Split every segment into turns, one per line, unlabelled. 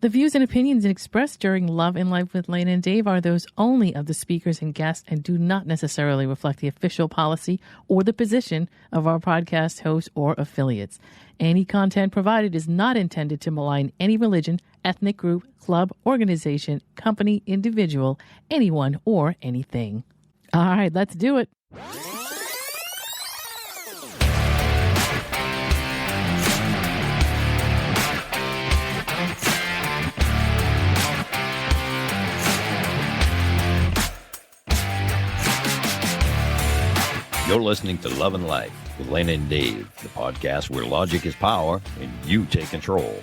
The views and opinions expressed during Love and Life with Lana and Dave are those only of the speakers and guests and do not necessarily reflect the official policy or the position of our podcast hosts or affiliates. Any content provided is not intended to malign any religion, ethnic group, club, organization, company, individual, anyone, or anything. All right, let's do it.
You're listening to Love and Life with Lana and Dave, the podcast where logic is power and you take control.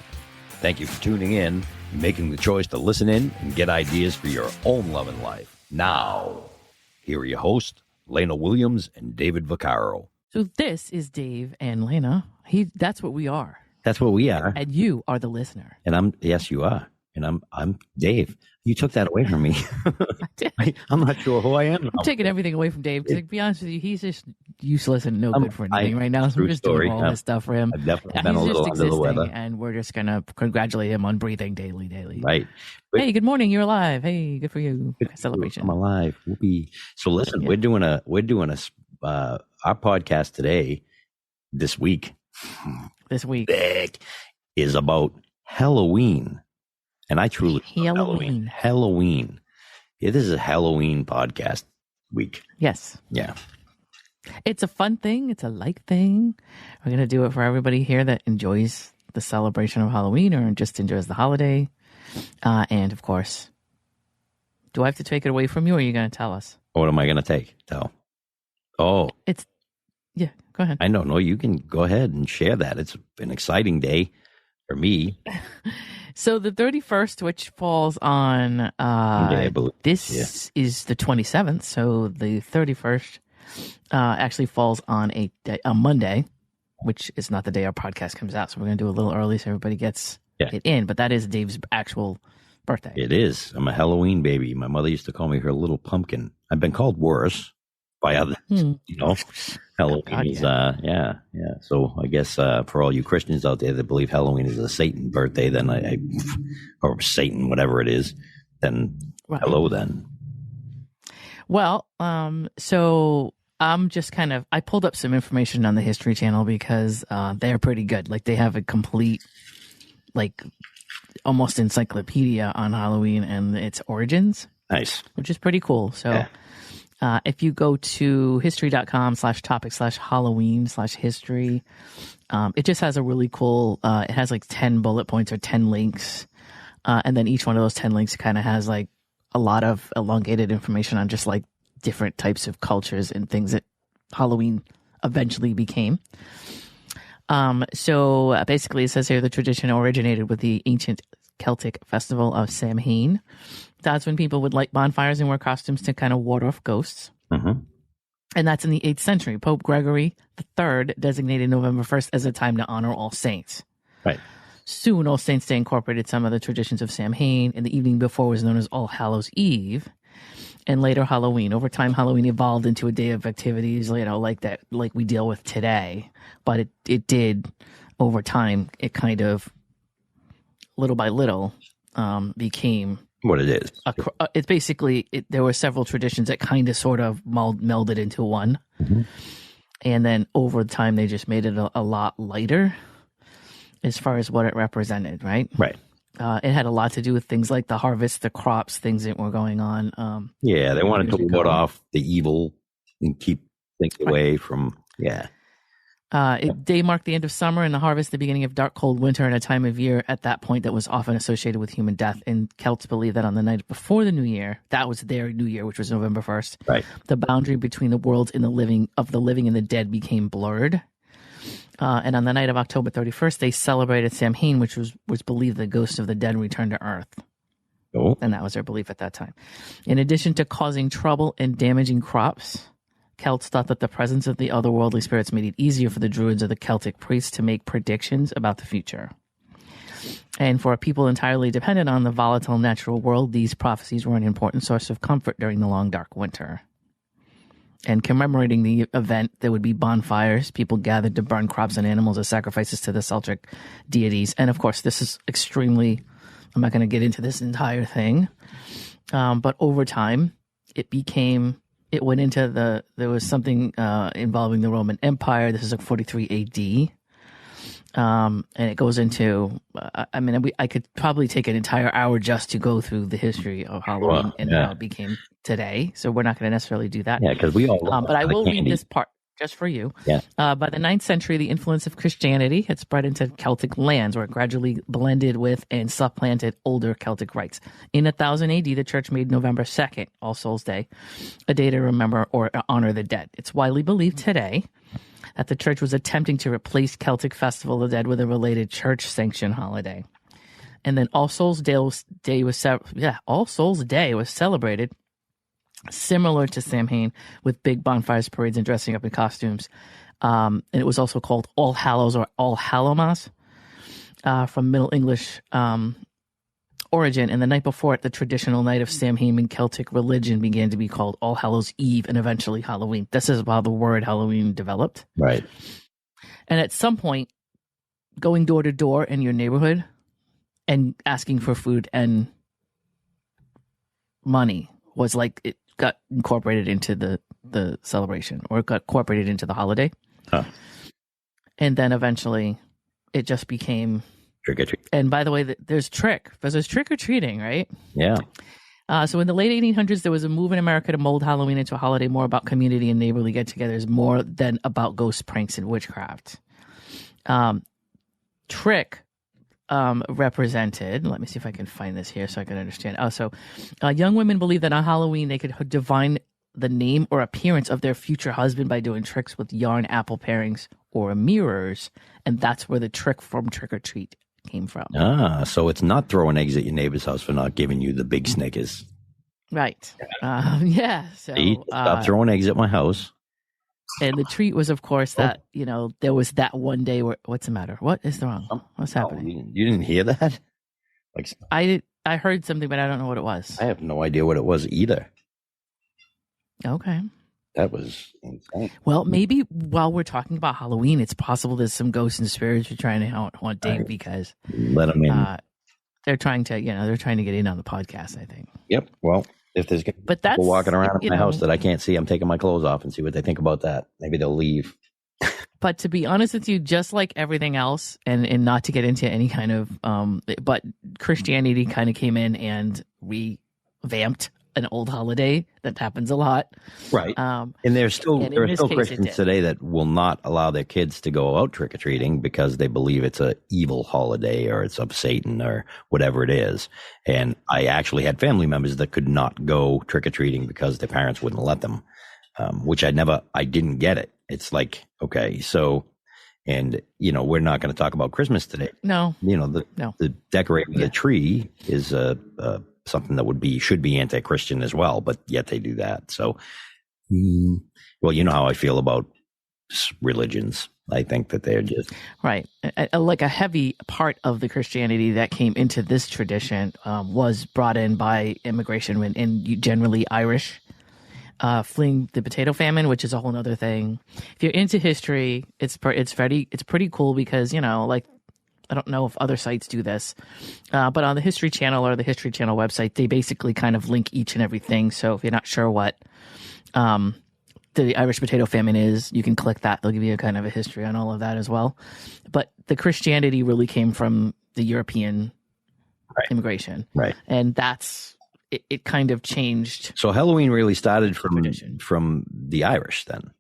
Thank you for tuning in and making the choice to listen in and get ideas for your own love and life. Now, here are your hosts, Lana Williams and David Vaccaro.
So this is Dave and Lana. That's what we are.
That's what we are.
And you are the listener.
And yes, you are. And I'm Dave. You took that away from me. I'm not sure who I am now.
I'm taking everything away from Dave. To be honest with you, he's just useless and no good for anything right now. So we're just doing all this stuff for him.
I've definitely been a little under the weather.
And we're just going to congratulate him on breathing daily.
Right.
Hey, good morning. You're alive. Hey, good for you. Celebration.
I'm alive. Whoopee. So listen, we're doing our podcast today, this week is about Halloween. And I truly Halloween. It is a Halloween podcast week.
Yes.
Yeah.
It's a fun thing. It's a light thing. We're going to do it for everybody here that enjoys the celebration of Halloween or just enjoys the holiday. And of course, do I have to take it away from you or are you going to tell us?
What am I going to take? Tell. Oh.
Yeah, go ahead.
I don't know. You can go ahead and share that. It's an exciting day for me.
So the 31st, which falls on is the 27th. So the 31st actually falls on a Monday, which is not the day our podcast comes out. So we're going to do a little early so everybody gets it in. But that is Dave's actual birthday.
It is. I'm a Halloween baby. My mother used to call me her little pumpkin. I've been called worse by others, Halloween is, yeah. So I guess for all you Christians out there that believe Halloween is a Satan birthday, then or Satan, whatever it is, then hello then.
Well, so I'm just I pulled up some information on the History Channel because they're pretty good. Like they have a complete, almost encyclopedia on Halloween and its origins.
Nice.
Which is pretty cool. So. Yeah. If you go to history.com/topic/Halloween/history, it just has a really cool, it has 10 bullet points or 10 links. And then each one of those 10 links kind of has a lot of elongated information on just different types of cultures and things that Halloween eventually became. So basically it says here the tradition originated with the ancient Celtic festival of Samhain. That's when people would light bonfires and wear costumes to kind of ward off ghosts.
Mm-hmm.
And that's in the 8th century. Pope Gregory III designated November 1st as a time to honor All Saints.
Right.
Soon, All Saints Day incorporated some of the traditions of Samhain, and the evening before was known as All Hallows Eve, and later Halloween. Over time, Halloween evolved into a day of activities, like we deal with today. But it did, over time, it kind of, little by little, became
what it is.
It's basically, there were several traditions that kind of sort of melded into one.
Mm-hmm.
And then over time, they just made it a lot lighter as far as what it represented, right?
Right.
It had a lot to do with things like the harvest, the crops, things that were going on.
They wanted to ward off the evil and keep things away from,
Day marked the end of summer and the harvest, the beginning of dark, cold winter, and a time of year at that point that was often associated with human death. And Celts believed that on the night before the New Year, that was their New Year, which was November 1st.
Right.
The boundary between the worlds and the living and the dead became blurred. And on the night of October 31st, they celebrated Samhain, which was believed the ghosts of the dead returned to Earth.
Oh.
And that was their belief at that time. In addition to causing trouble and damaging crops, Celts thought that the presence of the otherworldly spirits made it easier for the druids or the Celtic priests to make predictions about the future. And for a people entirely dependent on the volatile natural world, these prophecies were an important source of comfort during the long, dark winter. And commemorating the event, there would be bonfires. People gathered to burn crops and animals as sacrifices to the Celtic deities. And of course, this is extremely I'm not going to get into this entire thing. But over time, it went into there was something involving the Roman Empire. This is like 43 AD. And it goes into, I could probably take an entire hour just to go through the history of Halloween and how it became today. So we're not going to necessarily do that.
Yeah, because we all
but I will read this part just for you.
Yeah.
By the 9th century, the influence of Christianity had spread into Celtic lands where it gradually blended with and supplanted older Celtic rites. In 1000 AD, the church made November 2nd, All Souls Day, a day to remember or honor the dead. It's widely believed today that the church was attempting to replace Celtic Festival of the Dead with a related church-sanctioned holiday. And then All Souls Day was celebrated similar to Samhain with big bonfires, parades, and dressing up in costumes. And it was also called All Hallows or All Hallowmas from Middle English origin. And the night before it, the traditional night of Samhain in Celtic religion began to be called All Hallows Eve and eventually Halloween. This is how the word Halloween developed.
Right.
And at some point, going door to door in your neighborhood and asking for food and money was like it got incorporated into the celebration, or it got incorporated into the holiday.
Huh.
And then eventually it just became
trick or treat.
And by the way, there's trick or treating, right?
Yeah.
So in the late 1800s, there was a move in America to mold Halloween into a holiday more about community and neighborly get-togethers more than about ghost pranks and witchcraft. Trick represented, let me see if I can find this here so I can understand. Young women believed that on Halloween they could divine the name or appearance of their future husband by doing tricks with yarn apple parings or mirrors, and that's where the trick from trick or treat came from.
So it's not throwing eggs at your neighbor's house for not giving you the big Snickers.
Right. Yeah. So
stop throwing eggs at my house.
And the treat was, of course, that, there was that one day where, what's the matter? What is wrong? What's happening?
You didn't hear that?
I heard something, but I don't know what it was.
I have no idea what it was either.
Okay.
That was insane.
Well, maybe while we're talking about Halloween, it's possible there's some ghosts and spirits who are trying to haunt Dave because
let them in.
They're trying to get in on the podcast, I think.
Yep. Well, if there's people walking around in my house that I can't see, I'm taking my clothes off and see what they think about that. Maybe they'll leave.
But to be honest with you, just like everything else, and not to get into any kind of, but Christianity kind of came in and revamped an old holiday. That happens a lot,
right? And there are still Christians today that will not allow their kids to go out trick or treating because they believe it's a evil holiday or it's of Satan or whatever it is. And I actually had family members that could not go trick or treating because their parents wouldn't let them, which I didn't get it. It's like, okay, so, and we're not going to talk about Christmas today.
No,
the decorating the tree is something that should be anti-Christian as well, but yet they do that. So, well, you know how I feel about religions. I think that they're just
right. Like a heavy part of the Christianity that came into this tradition was brought in by immigration and generally Irish, fleeing the potato famine, which is a whole other thing. If you're into history, it's pretty cool because I don't know if other sites do this, but on the History Channel or the History Channel website, they basically kind of link each and everything. So if you're not sure what the Irish potato famine is, you can click that. They'll give you a kind of a history on all of that as well. But the Christianity really came from the European immigration.
Right.
And it kind of changed.
So Halloween really started from the Irish then?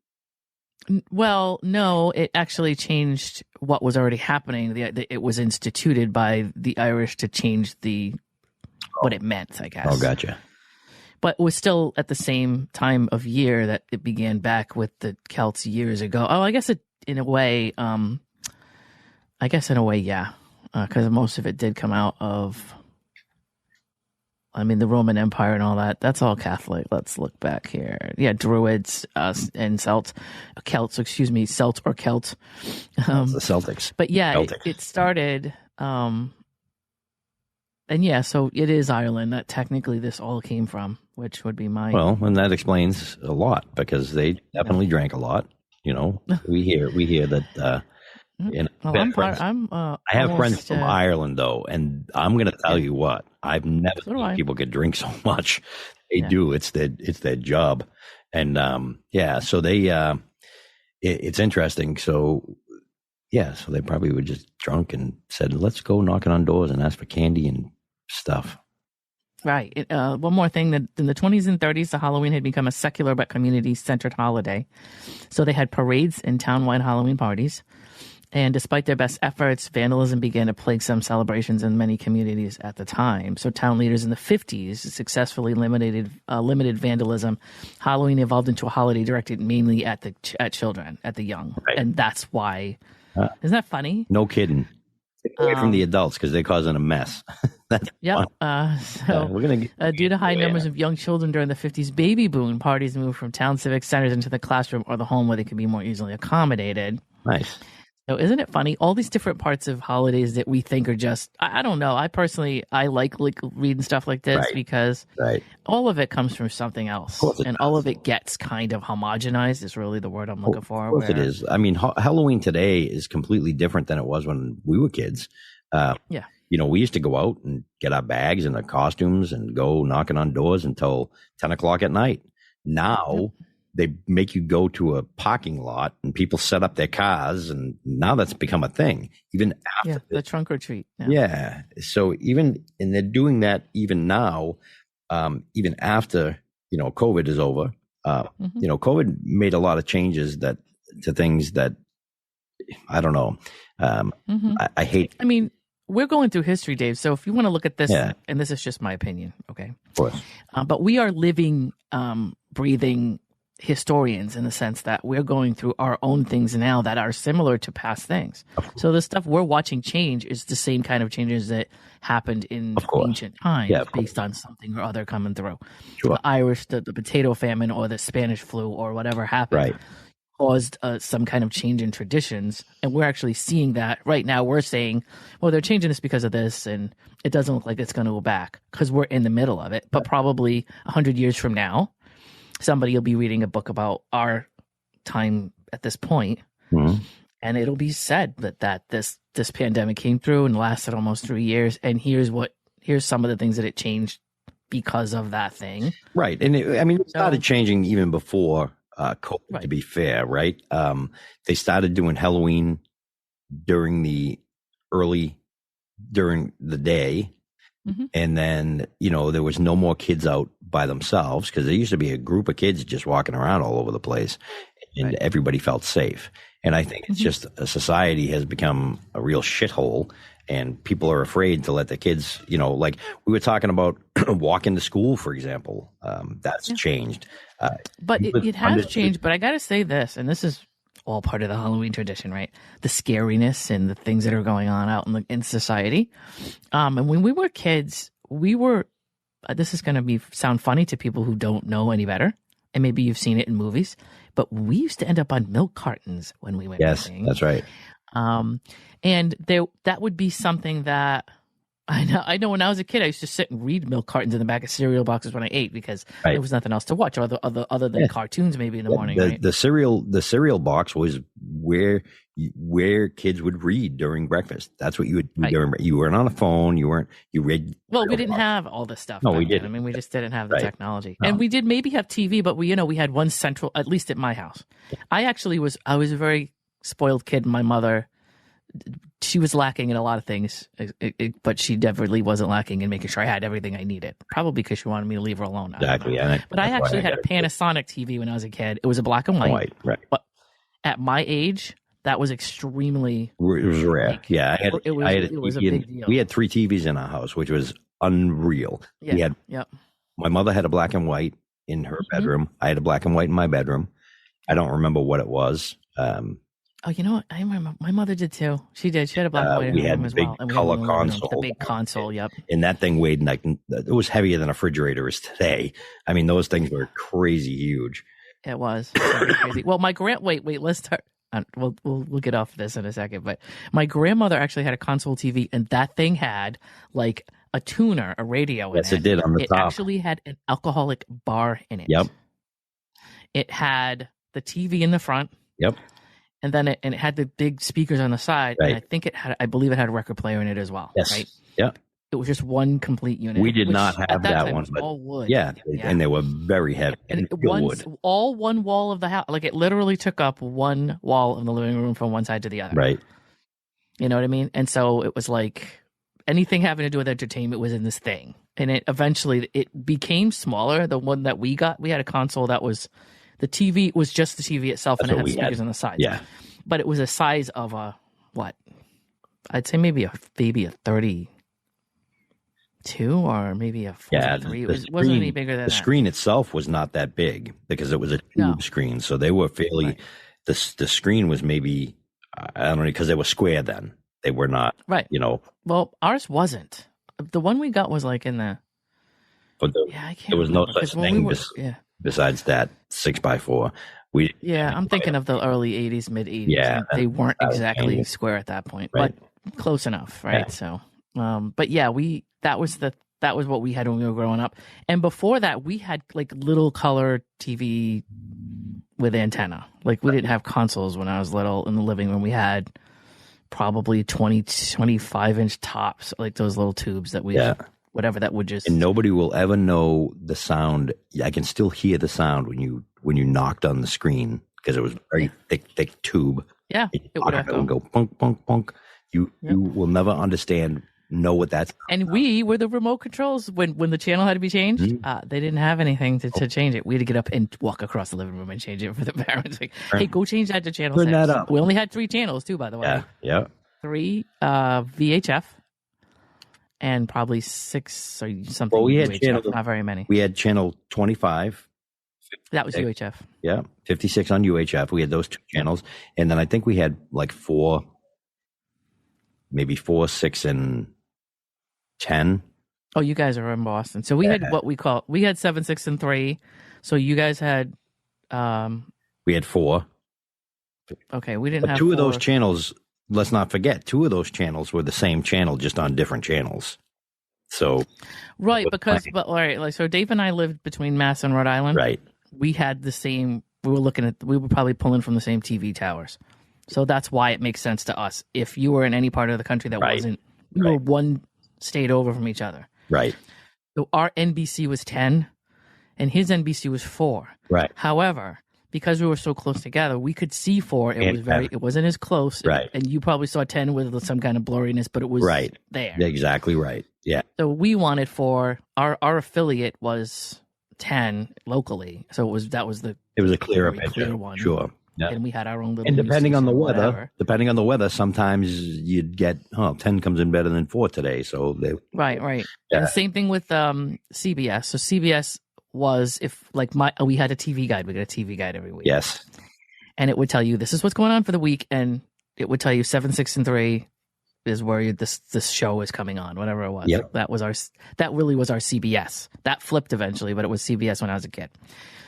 Well, no, it actually changed what was already happening. It was instituted by the Irish to change what it meant, I guess.
Oh, gotcha.
But it was still at the same time of year that it began back with the Celts years ago. Oh, I guess in a way, yeah. Because most of it did come out of, the Roman Empire and all that. That's all Catholic. Let's look back here. Yeah, Druids and Celts or Celt. The
Celtics.
But yeah, it started. And yeah, so it is Ireland that technically this all came from, which would be my.
Well, and that explains a lot because they definitely drank a lot. We hear that And
Well,
I have friends from Ireland, though, and I'm going to tell you what, I've never seen people can drink so much. They do. It's their job. And so they it's interesting. So so they probably were just drunk and said, let's go knocking on doors and ask for candy and stuff.
Right. One more thing, that in the 20s and 30s, the Halloween had become a secular but community-centered holiday. So they had parades and town-wide Halloween parties. And despite their best efforts, vandalism began to plague some celebrations in many communities at the time. So town leaders in the 50s successfully limited vandalism. Halloween evolved into a holiday directed mainly at children, at the young. Right. And that's why. Isn't that funny?
No kidding. Take away from the adults because they're causing a mess.
We're gonna due to high numbers of young children during the 50s baby boom, parties moved from town civic centers into the classroom or the home where they could be more easily accommodated.
Nice.
So isn't it funny? All these different parts of holidays that we think are just, I don't know. I personally, I like reading stuff like this because all of it comes from something else. And all of it gets kind of homogenized is really the word I'm looking for.
Of course it is. I mean, Halloween today is completely different than it was when we were kids. We used to go out and get our bags and our costumes and go knocking on doors until 10 o'clock at night. Now, they make you go to a parking lot and people set up their cars, and now that's become a thing. Even after
the trunk or treat.
Yeah. So and they're doing that even now, even after, COVID is over. COVID made a lot of changes to things that I don't know. I hate.
I mean, we're going through history, Dave. So if you want to look at this, and this is just my opinion, okay?
Of course.
But we are living, breathing historians in the sense that we're going through our own things now that are similar to past things. So the stuff we're watching change is the same kind of changes that happened in ancient times based on something or other coming through. Sure. The Irish, the potato famine or the Spanish flu or whatever happened caused some kind of change in traditions. And we're actually seeing that right now. We're saying, well, they're changing this because of this, and it doesn't look like it's going to go back because we're in the middle of it. But probably 100 years from now, somebody will be reading a book about our time at this point, and it'll be said that this pandemic came through and lasted almost 3 years, and here's some of the things that it changed because of that thing.
Right, and it started changing even before COVID. To be fair, right? They started doing Halloween during the day. And then, there was no more kids out by themselves because there used to be a group of kids just walking around all over the place, and everybody felt safe. And I think it's just society has become a real shithole, and people are afraid to let the kids, like we were talking about walking to school, for example. That's changed.
But it has changed. But I got to say this, and this is all part of the Halloween tradition, right? The scariness and the things that are going on out in society. And when we were kids, this is going to sound funny to people who don't know any better, and maybe you've seen it in movies, but we used to end up on milk cartons when we went.
Yes, that's right.
And that would be something that I know when I was a kid, I used to sit and read milk cartons in the back of cereal boxes when I ate because there was nothing else to watch other than cartoons maybe in the morning.
The cereal box was where kids would read during breakfast. That's what you would do. You weren't on a phone. You read.
Well, we didn't have all this stuff.
No, we didn't.
I mean, we just didn't have the technology, and we did maybe have TV, but we had one central, at least at my house. I was a very spoiled kid. My mother, she was lacking in a lot of things, but she definitely wasn't lacking in making sure I had everything I needed. Probably because she wanted me to leave her alone.
Exactly.
But I actually had a Panasonic TV when I was a kid. It was a black and white.
Right.
But at my age, that was extremely.
It was rare.
It was a big deal.
We had 3 TVs in our house, which was unreal.
Yeah.
My mother had a black and white in her bedroom. I had a black and white in my bedroom. I don't remember what it was.
Oh, you know what? I remember my mother did too. She did. She had a black and white in her room as well.
And we had a big color console.
The big console, yep.
And that thing weighed it was heavier than a refrigerator is today. I mean, those things were crazy huge.
It was crazy. Well, wait, let's start. We'll get off this in a second. But my grandmother actually had a console TV, and that thing had like a tuner, a radio in it.
Yes, it did on the top.
It actually had an alcoholic bar in it.
Yep.
It had the TV in the front.
Yep.
and then it had the big speakers on the side,
Right.
and I believe it had a record player in it as well.
Yes.
Right.
Yeah.
It was just one complete unit.
We did
which
not have
at
that
time
one,
was
but
all wood.
yeah, and they were very heavy.
And
wood.
all one wall of the house, like it literally took up one wall of the living room from one side to the other.
Right.
You know what I mean? And so it was like anything having to do with entertainment was in this thing. And it eventually became smaller. The one that we got, we had a console that was, the TV was just the TV itself, and it had speakers on the sides.
Yeah.
But it was a size of what? I'd say maybe a 32 or maybe a 43. It wasn't any bigger than that.
The screen itself was not that big because it was a tube screen. So they were fairly, the screen was maybe, I don't know, because they were square then. They were not, you know.
Well, ours wasn't. The one we got was like in the, I can't
there was no
remember,
such thing besides that 6x4.
I'm thinking of the early 80s, mid 80s.
Yeah.
They weren't exactly square at that point, but close enough, right?
Yeah.
So, but yeah, that was what we had when we were growing up. And before that, we had like little color TV with antenna. Like we didn't have consoles when I was little in the living room. We had probably 25-inch tops, like those little tubes that whatever that would just.
And nobody will ever know the sound. I can still hear the sound when you knocked on the screen because it was very thick tube.
Yeah, it would echo.
It would go punk, punk, punk. You will never know what that's.
And we were the remote controls when the channel had to be changed.
Mm-hmm.
They didn't have anything to change it. We had to get up and walk across the living room and change it for the parents. Like, hey, go change that to channel 6.
Turn that up.
We only had 3 channels too, by the way.
Yeah.
3 VHF and probably 6 or something.
Well, we had
UHF, not very many.
We had channel 25.
That was UHF.
Yeah, 56 on UHF. We had those 2 channels, and then I think we had like 4, 6, and 10.
Oh, you guys are in Boston, so we had we had 7, 6, and 3. So you guys had.
We had 4.
Okay, we didn't have
2
4.
of those channels. Let's not forget, 2 of those channels were the same channel, just on different channels. So, so Dave and I lived between Mass and Rhode Island. Right.
We had the same. We were probably pulling from the same TV towers, so that's why it makes sense to us. If you were in any part of the country that wasn't, we were one state over from each other.
Right.
So our NBC was 10, and his NBC was 4.
Right.
However, because we were so close together, we could see 4. It wasn't as close.
Right.
And you probably saw 10 with some kind of blurriness, but it was there.
Exactly right. Yeah.
So we wanted 4. Our affiliate was 10 locally. So it was
a clearer picture.
One.
Sure. Yeah.
And we had our own little.
And depending on the weather, sometimes you'd get 10 comes in better than 4 today. So
right.
Yeah.
And the same thing with CBS. So CBS was we had a TV guide. We got a TV guide every week.
Yes.
And it would tell you this is what's going on for the week, and it would tell you 7, 6, and 3 is where this show is coming on, whatever it was.
Yep.
That really was our CBS. That flipped eventually, but it was CBS when I was a kid.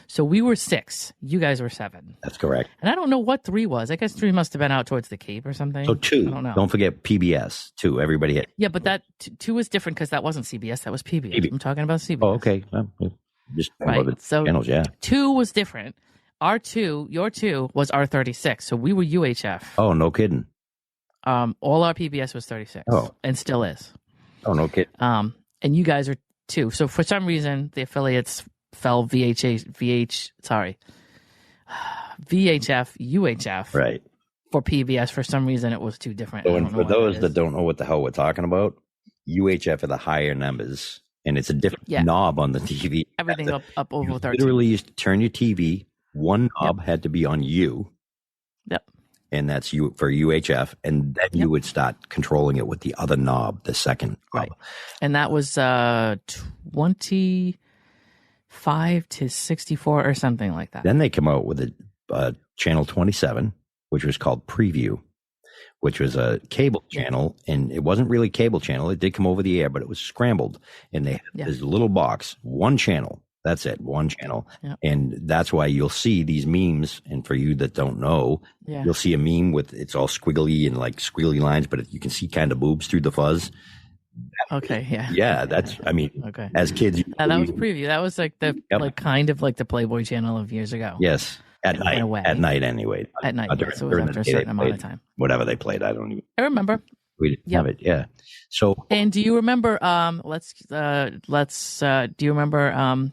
So we were 6. You guys were 7.
That's correct.
And I don't know what 3 was. I guess 3 must have been out towards the Cape or something.
So 2.
I don't know.
Don't forget PBS. 2. Everybody had.
Yeah, but that 2 was different because that wasn't CBS. That was PBS. I'm talking about CBS.
Oh, okay. Well, just
right. So
channels, yeah.
2 was different. Your 2 was R36. So we were UHF.
Oh, no kidding.
All our PBS was 36.
Oh.
And still is.
Oh, no kidding.
And you guys are 2. So for some reason, the affiliates fell VHF, UHF.
Right.
For PBS, for some reason, it was too different.
So, and for those that don't know what the hell we're talking about, UHF are the higher numbers, and it's a different knob on the TV.
Everything up over 13.
Literally used to turn your TV. One knob had to be on U.
Yep.
And that's you for UHF, and then you would start controlling it with the other knob, the second knob.
Right. And that was 25 to 64 or something like that.
Then they come out with a channel 27, which was called Preview, which was a cable channel, and it wasn't really cable channel. It did come over the air, but it was scrambled, and they had this little box, one channel. That's it, one channel. Yep. And that's why you'll see these memes. And for you that don't know, you'll see a meme with it's all squiggly and like squiggly lines, but you can see kind of boobs through the fuzz.
Okay, yeah.
Yeah, that's, I mean, as kids.
That was Preview. That was like the kind of like the Playboy channel of years ago.
Yes. At
and
night.
went away.
At night, anyway.
At night,
During-
so it was
during
after a
the day
certain
they
amount of
played
time.
Whatever they played, I don't even.
I remember.
We didn't have it. Yeah. So.
And do you remember? Do you remember?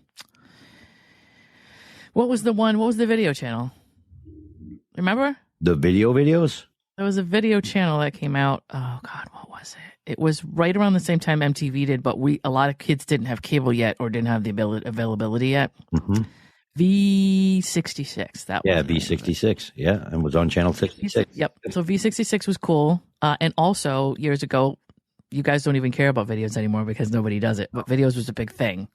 What was the one? What was the video channel? Remember?
The videos?
There was a video channel that came out. Oh God, what was it? It was right around the same time MTV did, but a lot of kids didn't have cable yet or didn't have the availability yet.
Mm-hmm.
V66. That was
V66. Yeah, and was on channel 66.
Yep. So V66 was cool, and also years ago, you guys don't even care about videos anymore because nobody does it. But videos was a big thing.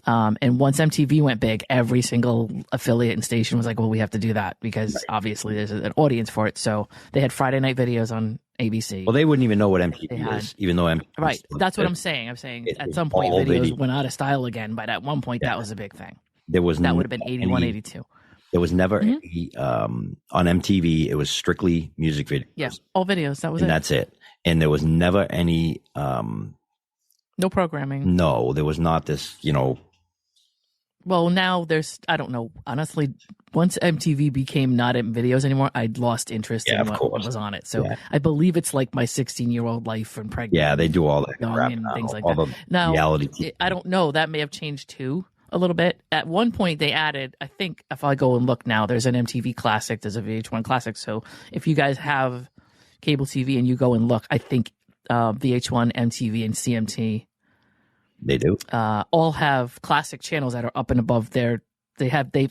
And once MTV went big, every single affiliate and station was like, well, we have to do that because obviously there's an audience for it. So they had Friday night videos on ABC.
Well, they wouldn't even know what MTV is, even though MTV.
Right. That's what I'm saying. I'm saying at some point videos went out of style again, but at one point that was a big thing. That would have been 81, 82.
There was never any, on MTV, it was strictly music videos.
Yeah, all videos. That was
and
it.
That's it. And there was never any.
No programming.
No, there was not this,
Well, now there's, I don't know, honestly, once MTV became not in videos anymore, I'd lost interest in what was on it. So I believe it's like my 16-year-old life and pregnant.
Yeah, they do all that crap
and
now.
things like
all
that. Now, I don't know. That may have changed too. A little bit. At one point, they added, I think if I go and look now, there's an MTV Classic, there's a VH1 Classic. So if you guys have cable TV and you go and look, I think VH1, MTV, and CMT,
they do
all have classic channels that are up and above they've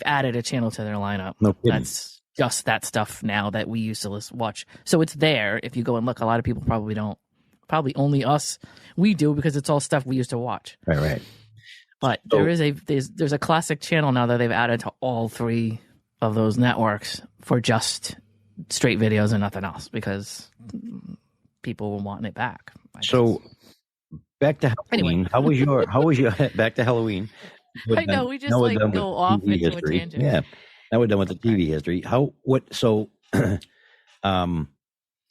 added a channel to their lineup.
No kidding.
That's just that stuff now that we used to watch. So it's there. If you go and look, a lot of people probably don't. Probably only us. We do because it's all stuff we used to watch.
Right.
But there's a classic channel now that they've added to all three of those networks for just straight videos and nothing else because people were wanting it back.
So back to Halloween.
Anyway.
How was your back to Halloween?
I know we just go off
TV
into
history.
a tangent.
Yeah. Now we're done with the TV history. On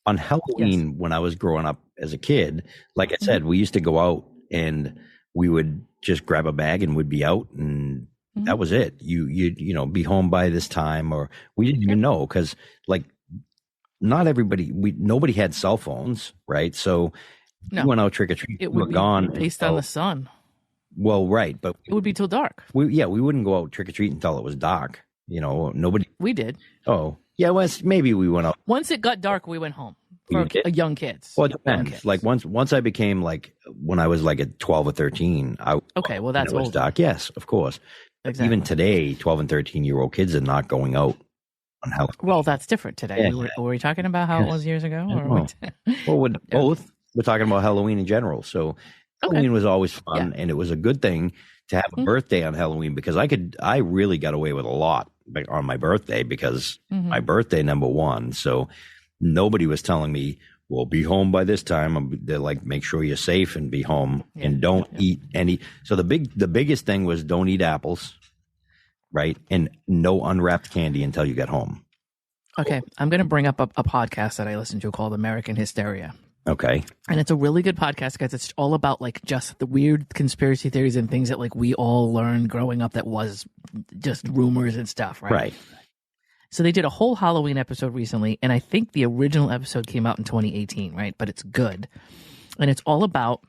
Halloween when I was growing up as a kid, like I said, we used to go out and we would just grab a bag and would be out and that was it. You'd be home by this time, or we didn't even know because like not everybody, nobody had cell phones, right? So we went out trick or treat.
It would be
gone
based on the sun.
Well, right, but
it would be till dark.
We wouldn't go out trick or treat until it was dark. Nobody.
We did.
Oh, yeah. Well, maybe we went out.
Once it got dark, we went home. For young kids.
Well, it depends. Like once I became like when I was like at 12 or 13.
Well, that's
old. Dark. Yes, of course.
Exactly.
Even today, 12 and 13-year-old kids are not going out on Halloween.
Well, that's different today. Yeah. Were we talking about how it was years ago?
With both. We're talking about Halloween in general. So Halloween was always fun, and it was a good thing to have a birthday on Halloween because I really got away with a lot on my birthday because my birthday number one. So nobody was telling me, well, be home by this time. They're like, make sure you're safe and be home and don't eat any. So the biggest thing was don't eat apples, right? And no unwrapped candy until you get home.
Okay. I'm going to bring up a podcast that I listen to called American Hysteria.
Okay.
And it's a really good podcast because it's all about like just the weird conspiracy theories and things that like we all learned growing up that was just rumors and stuff, right?
Right.
So they did a whole Halloween episode recently, and I think the original episode came out in 2018, right? But it's good. And it's all about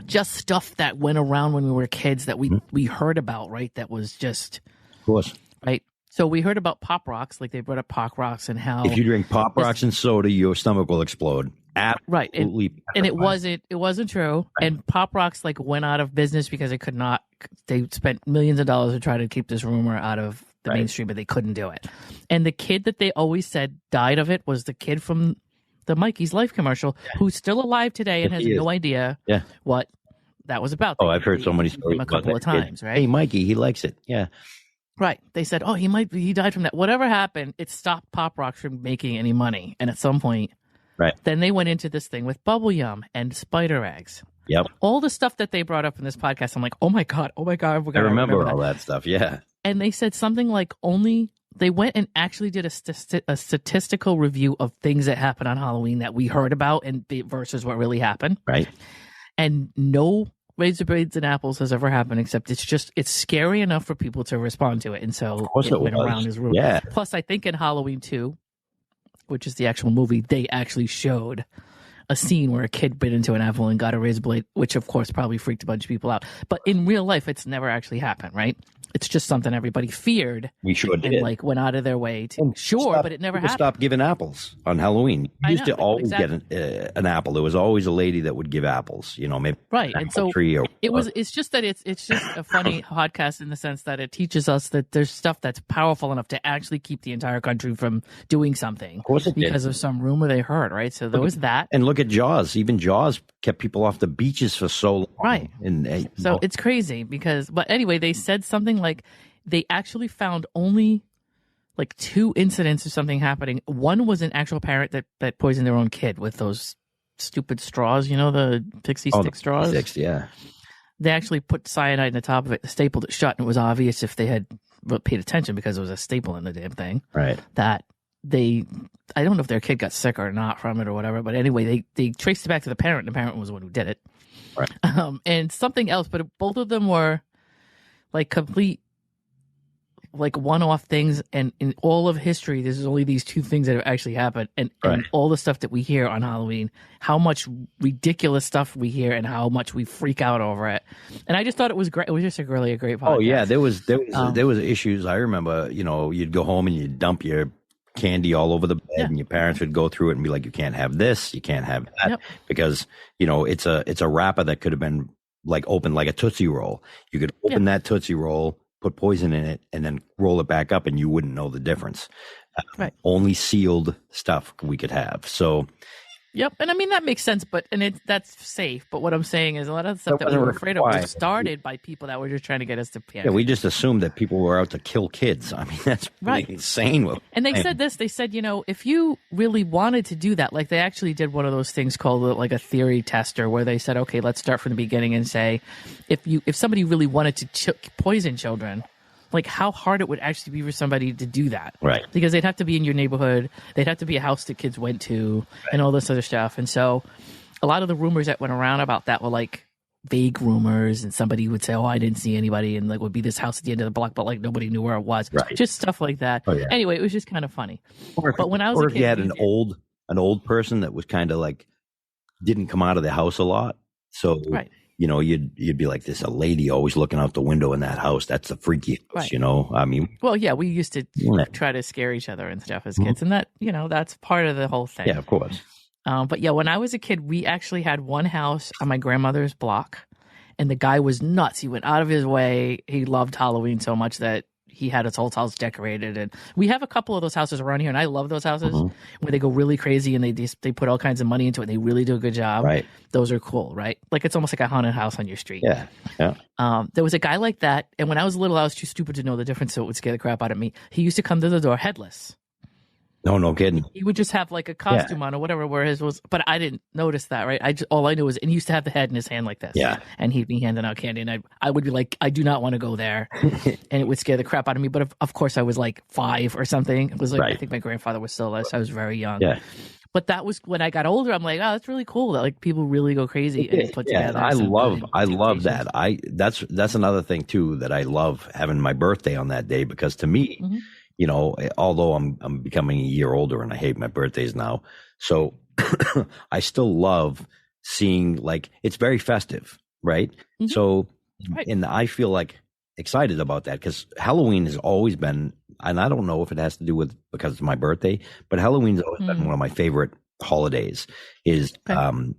just stuff that went around when we were kids that we heard about, right? That was just...
Of course.
Right? So we heard about Pop Rocks, like they brought up Pop Rocks and how...
If you drink Pop Rocks and soda, your stomach will explode. Absolutely.
Right. And it wasn't true. Right. And Pop Rocks like went out of business because they spent millions of dollars to try to keep this rumor out of the mainstream, but they couldn't do it. And the kid that they always said died of it was the kid from the Mikey's Life commercial, who's still alive today and has no idea what that was about.
I've heard so many stories
a couple of times, right?
Hey, Mikey, he likes it. Yeah.
Right. They said, he died from that. Whatever happened, it stopped Pop Rocks from making any money. And at some point, then they went into this thing with Bubble Yum and Spider Eggs.
Yep.
All the stuff that they brought up in this podcast, I'm like, oh my God.
I remember all that stuff. Yeah.
And they said something like they went and actually did a statistical review of things that happened on Halloween that we heard about and versus what really happened.
Right.
And no razor blades and apples has ever happened, except it's scary enough for people to respond to it. And so it went around as rumor.
Yeah.
Plus, I think in Halloween 2, which is the actual movie, they actually showed a scene where a kid bit into an apple and got a razor blade, which of course probably freaked a bunch of people out. But in real life, it's never actually happened, right? It's just something everybody feared.
We sure did.
And like went out of their way to but it never happened.
Stop giving apples on Halloween. You used to always get an apple. There was always a lady that would give apples. You know, maybe
right. And so it's just that it's just a funny podcast in the sense that it teaches us that there's stuff that's powerful enough to actually keep the entire country from doing something.
Of course it
because
did.
of some rumor they heard. Right. So there was that.
And look at Jaws. Even Jaws kept people off the beaches for so long.
Right.
And
so it's crazy but anyway, they said something like they actually found only like 2 incidents of something happening. One was an actual parent that poisoned their own kid with those stupid straws, the pixie stick straws.
Sticks, yeah.
They actually put cyanide in the top of it, stapled it shut, and it was obvious if they had paid attention because there was a staple in the damn thing.
Right.
That I don't know if their kid got sick or not from it or whatever, but anyway, they traced it back to the parent, and the parent was the one who did it.
Right.
And something else, but both of them were like complete like one-off things, and in all of history there's only these 2 things that have actually happened, and all the stuff that we hear on Halloween, how much ridiculous stuff we hear and how much we freak out over it. And I just thought it was great. It was just really a great podcast.
Oh yeah, there was issues. I remember, you'd go home and you'd dump your candy all over the bed, and your parents would go through it and be like, you can't have this, you can't have that, because it's a wrapper that could have been like open like a Tootsie Roll. You could open that Tootsie Roll, put poison in it, and then roll it back up, and you wouldn't know the difference. Only sealed stuff we could have. So,
yep. And I mean, that makes sense, that's safe. But what I'm saying is a lot of the stuff that we were afraid of was started by people that were just trying to get us to panic.
Yeah, we just assumed that people were out to kill kids. I mean, that's really insane.
And they said this, they said, if you really wanted to do that, like they actually did one of those things called like a theory tester, where they said, okay, let's start from the beginning and say, if somebody really wanted to poison children, like how hard it would actually be for somebody to do that.
Right.
Because they'd have to be in your neighborhood. They'd have to be a house that kids went to and all this other stuff. And so a lot of the rumors that went around about that were like vague rumors, and somebody would say, oh, I didn't see anybody, and like would be this house at the end of the block, but like nobody knew where it was.
Right.
Just stuff like that.
Oh, yeah.
Anyway, it was just kind of funny.
But when I was a kid, if you had an old person that was kind of like didn't come out of the house a lot. So you'd be like, there's a lady always looking out the window in that house. That's the freaky house, I mean,
well, yeah, we used to try to scare each other and stuff as kids, and that, that's part of the whole thing.
Yeah, of course.
But yeah, when I was a kid, we actually had one house on my grandmother's block, and the guy was nuts. He went out of his way. He loved Halloween so much that he had his whole house decorated. And we have a couple of those houses around here, and I love those houses where they go really crazy and they put all kinds of money into it. And they really do a good job.
Right.
Those are cool, right? Like it's almost like a haunted house on your street.
Yeah. Yeah.
There was a guy like that, and when I was little, I was too stupid to know the difference, so it would scare the crap out of me. He used to come to the door headless.
No kidding.
He would just have like a costume on or whatever, where his was, but I didn't notice that, right? All I knew was, and he used to have the head in his hand like this.
Yeah.
And he'd be handing out candy, and I would be like, I do not want to go there. And it would scare the crap out of me. But of course, I was like 5 or something. It was like, I think my grandfather was still less. I was very young.
Yeah.
But that was when I got older. I'm like, oh, that's really cool that like people really go crazy and put together.
I love that. That's another thing too, that I love having my birthday on that day, because to me, although I'm becoming a year older and I hate my birthdays now, so I still love seeing, like, it's very festive, right? So, and I feel like excited about that, because Halloween has always been, and I don't know if it has to do with because it's my birthday, but Halloween's always been one of my favorite holidays. It's fun,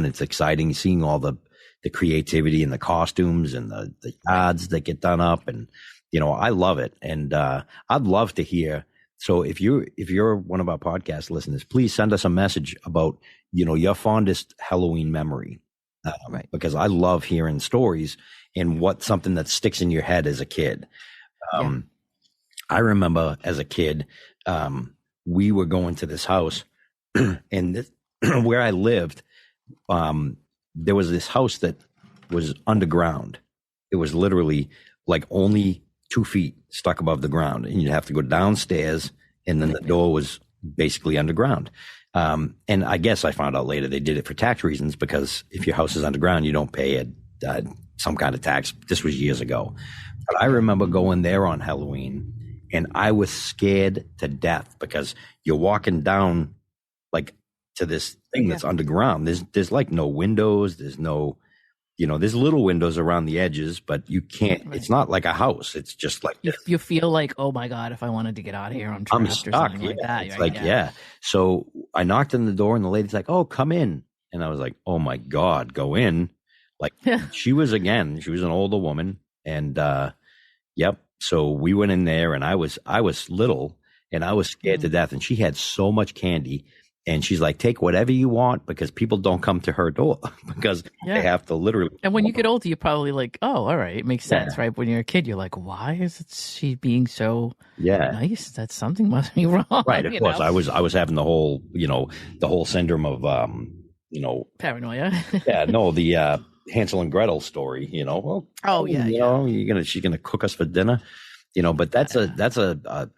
it's exciting, seeing all the creativity and the costumes and the yards that get done up, and I love it. And I'd love to hear. So if you're one of our podcast listeners, please send us a message about, your fondest Halloween memory. Because I love hearing stories and something that sticks in your head as a kid. I remember as a kid, we were going to this house and where I lived, there was this house that was underground. It was literally like only 2 feet stuck above the ground, and you'd have to go downstairs, and then the door was basically underground. And I guess I found out later they did it for tax reasons, because if your house is underground, you don't pay some kind of tax. This was years ago. But I remember going there on Halloween, and I was scared to death, because you're walking down like to this thing that's underground. There's like no windows. There's no, there's little windows around the edges, but you can't, it's not like a house. It's just like
you feel like, oh my God, if I wanted to get out of here, I'm trapped
stuck.
Or something like that.
It's like, yeah. So I knocked on the door, and the lady's like, oh, come in. And I was like, oh my God, go in. Like she was an older woman, and yep. So we went in there, and I was little, and I was scared to death. And she had so much candy, and she's like, take whatever you want, because people don't come to her door because they have to literally.
And when you get older, you're probably like, oh, all right, it makes sense, right? When you're a kid, you're like, why is she being so nice? That something must be wrong,
right? Of course, I was having the whole syndrome of
paranoia.
The Hansel and Gretel story, she's gonna cook us for dinner, but that's a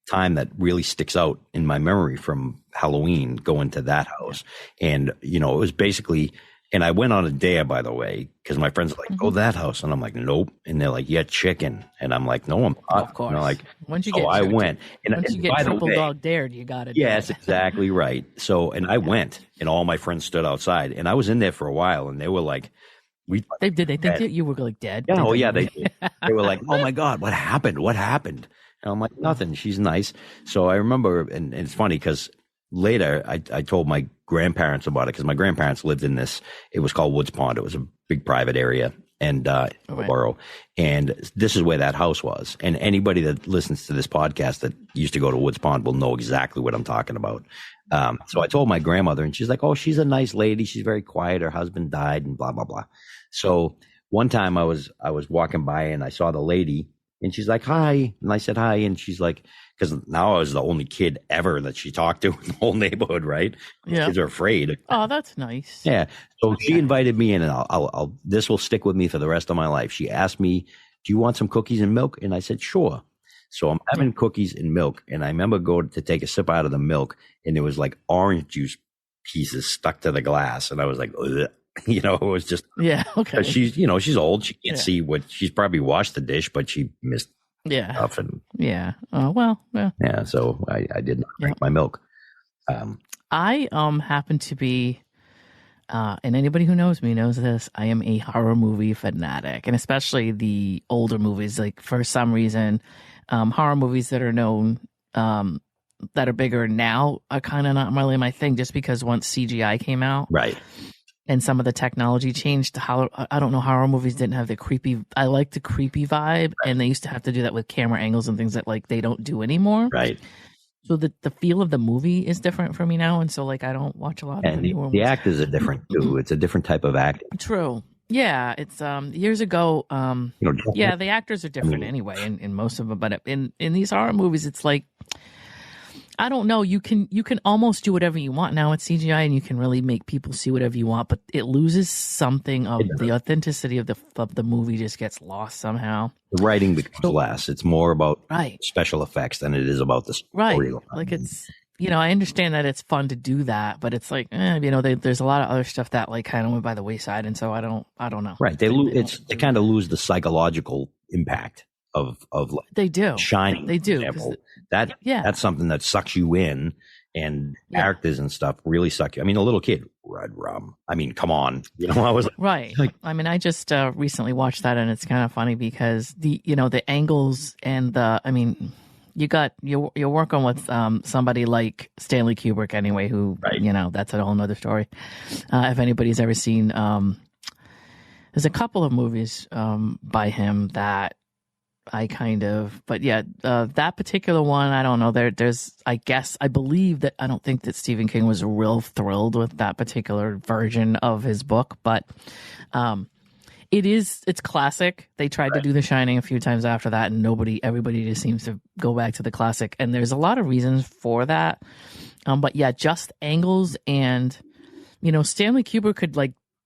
time that really sticks out in my memory from Halloween, going to that house. And it was basically, and I went on a dare, by the way, because my friends are like, go to that house, and I'm like, nope. And they're like, yeah, chicken. And I'm like, no, I'm not.
Of course.
And I'm like,
once you get
I went. And
once you get triple dog dared, you got it.
Yes, exactly right. So, and I went, and all my friends stood outside, and I was in there for a while, and they were like,
they think you were like dead?
Yeah, they did. They were like, oh my God, what happened? What happened? And I'm like, nothing. She's nice. So I remember, and it's funny because later I told my grandparents about it, because my grandparents lived in this. It was called Woods Pond. It was a big private area, and borough. And this is where that house was. And anybody that listens to this podcast that used to go to Woods Pond will know exactly what I'm talking about. So I told my grandmother, and she's like, oh, she's a nice lady. She's very quiet. Her husband died, and blah, blah, blah. So one time I was walking by, and I saw the lady. And she's like, hi. And I said, hi. And she's like, because now I was the only kid ever that she talked to in the whole neighborhood, right? Yeah. Kids are afraid.
Oh, that's nice.
Yeah. So she invited me in, and I'll this will stick with me for the rest of my life. She asked me, do you want some cookies and milk? And I said, sure. So I'm having cookies and milk. And I remember going to take a sip out of the milk, and there was like orange juice pieces stuck to the glass. And I was like, ugh. It was just,
okay.
She's, she's old. She can't see she's probably washed the dish, but she missed stuff. And
oh, well.
Yeah. So I did not drink my milk.
I happen to be, and anybody who knows me knows this, I am a horror movie fanatic, and especially the older movies. Like, for some reason, horror movies that are known, that are bigger now are kind of not really my thing, just because once CGI came out.
Right.
And some of the technology changed. I don't know, horror movies didn't have the creepy. I like the creepy vibe, and they used to have to do that with camera angles and things that they don't do anymore.
Right.
So the feel of the movie is different for me now, and so I don't watch a lot of
the the actors are different too. It's a different type of acting.
True. Yeah, it's years ago. The actors are different anyway in most of them, but in these horror movies, it's like, I don't know. You can almost do whatever you want now with CGI, and you can really make people see whatever you want, but it loses something of the authenticity of the movie. Just gets lost somehow.
The writing becomes less. It's more about special effects than it is about the story.
Right. Like, it's, I understand that it's fun to do that, but it's like, there's a lot of other stuff that kind of went by the wayside, and so I don't know.
Right. They kind of lose the psychological impact of
they do.
Shining.
They do.
That's something that sucks you in, and characters and stuff really suck you. I mean, a little kid, red rum. I mean, come on. I was
right. I mean, I just recently watched that, and it's kind of funny because the angles and you're working with somebody like Stanley Kubrick anyway, who that's a whole nother story. If anybody's ever seen, there's a couple of movies by him that I that particular one, I don't know. There's, I believe that I don't think that Stephen King was real thrilled with that particular version of his book, but it's classic. They tried to do The Shining a few times after that, and everybody just seems to go back to the classic, and there's a lot of reasons for that. But just angles, and Stanley Kubrick could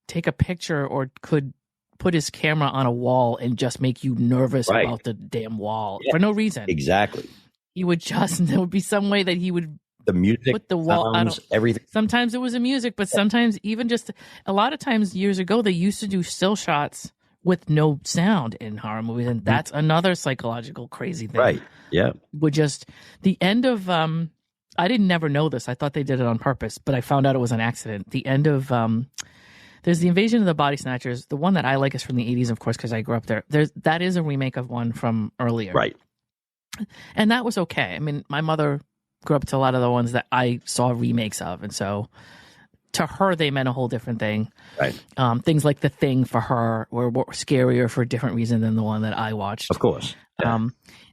take a picture, or could put his camera on a wall and just make you nervous about the damn wall for no reason.
Exactly.
he would just, there would be some way that he would
The music,
put the wall,
sounds, everything.
Sometimes it was a music, but sometimes even just, a lot of times years ago, they used to do still shots with no sound in horror movies. And that's another psychological crazy thing.
Right. Yeah.
Would just, the end of, I didn't never know this. I thought they did it on purpose, but I found out it was an accident. The end of, there's the Invasion of the Body Snatchers. The one that I like is from the 80s, of course, because I grew up there. That is a remake of one from earlier.
Right.
And that was okay. I mean, my mother grew up to a lot of the ones that I saw remakes of. And so to her, they meant a whole different thing.
Right.
Things like The Thing for her were scarier for a different reason than the one that I watched.
Of course. Yeah.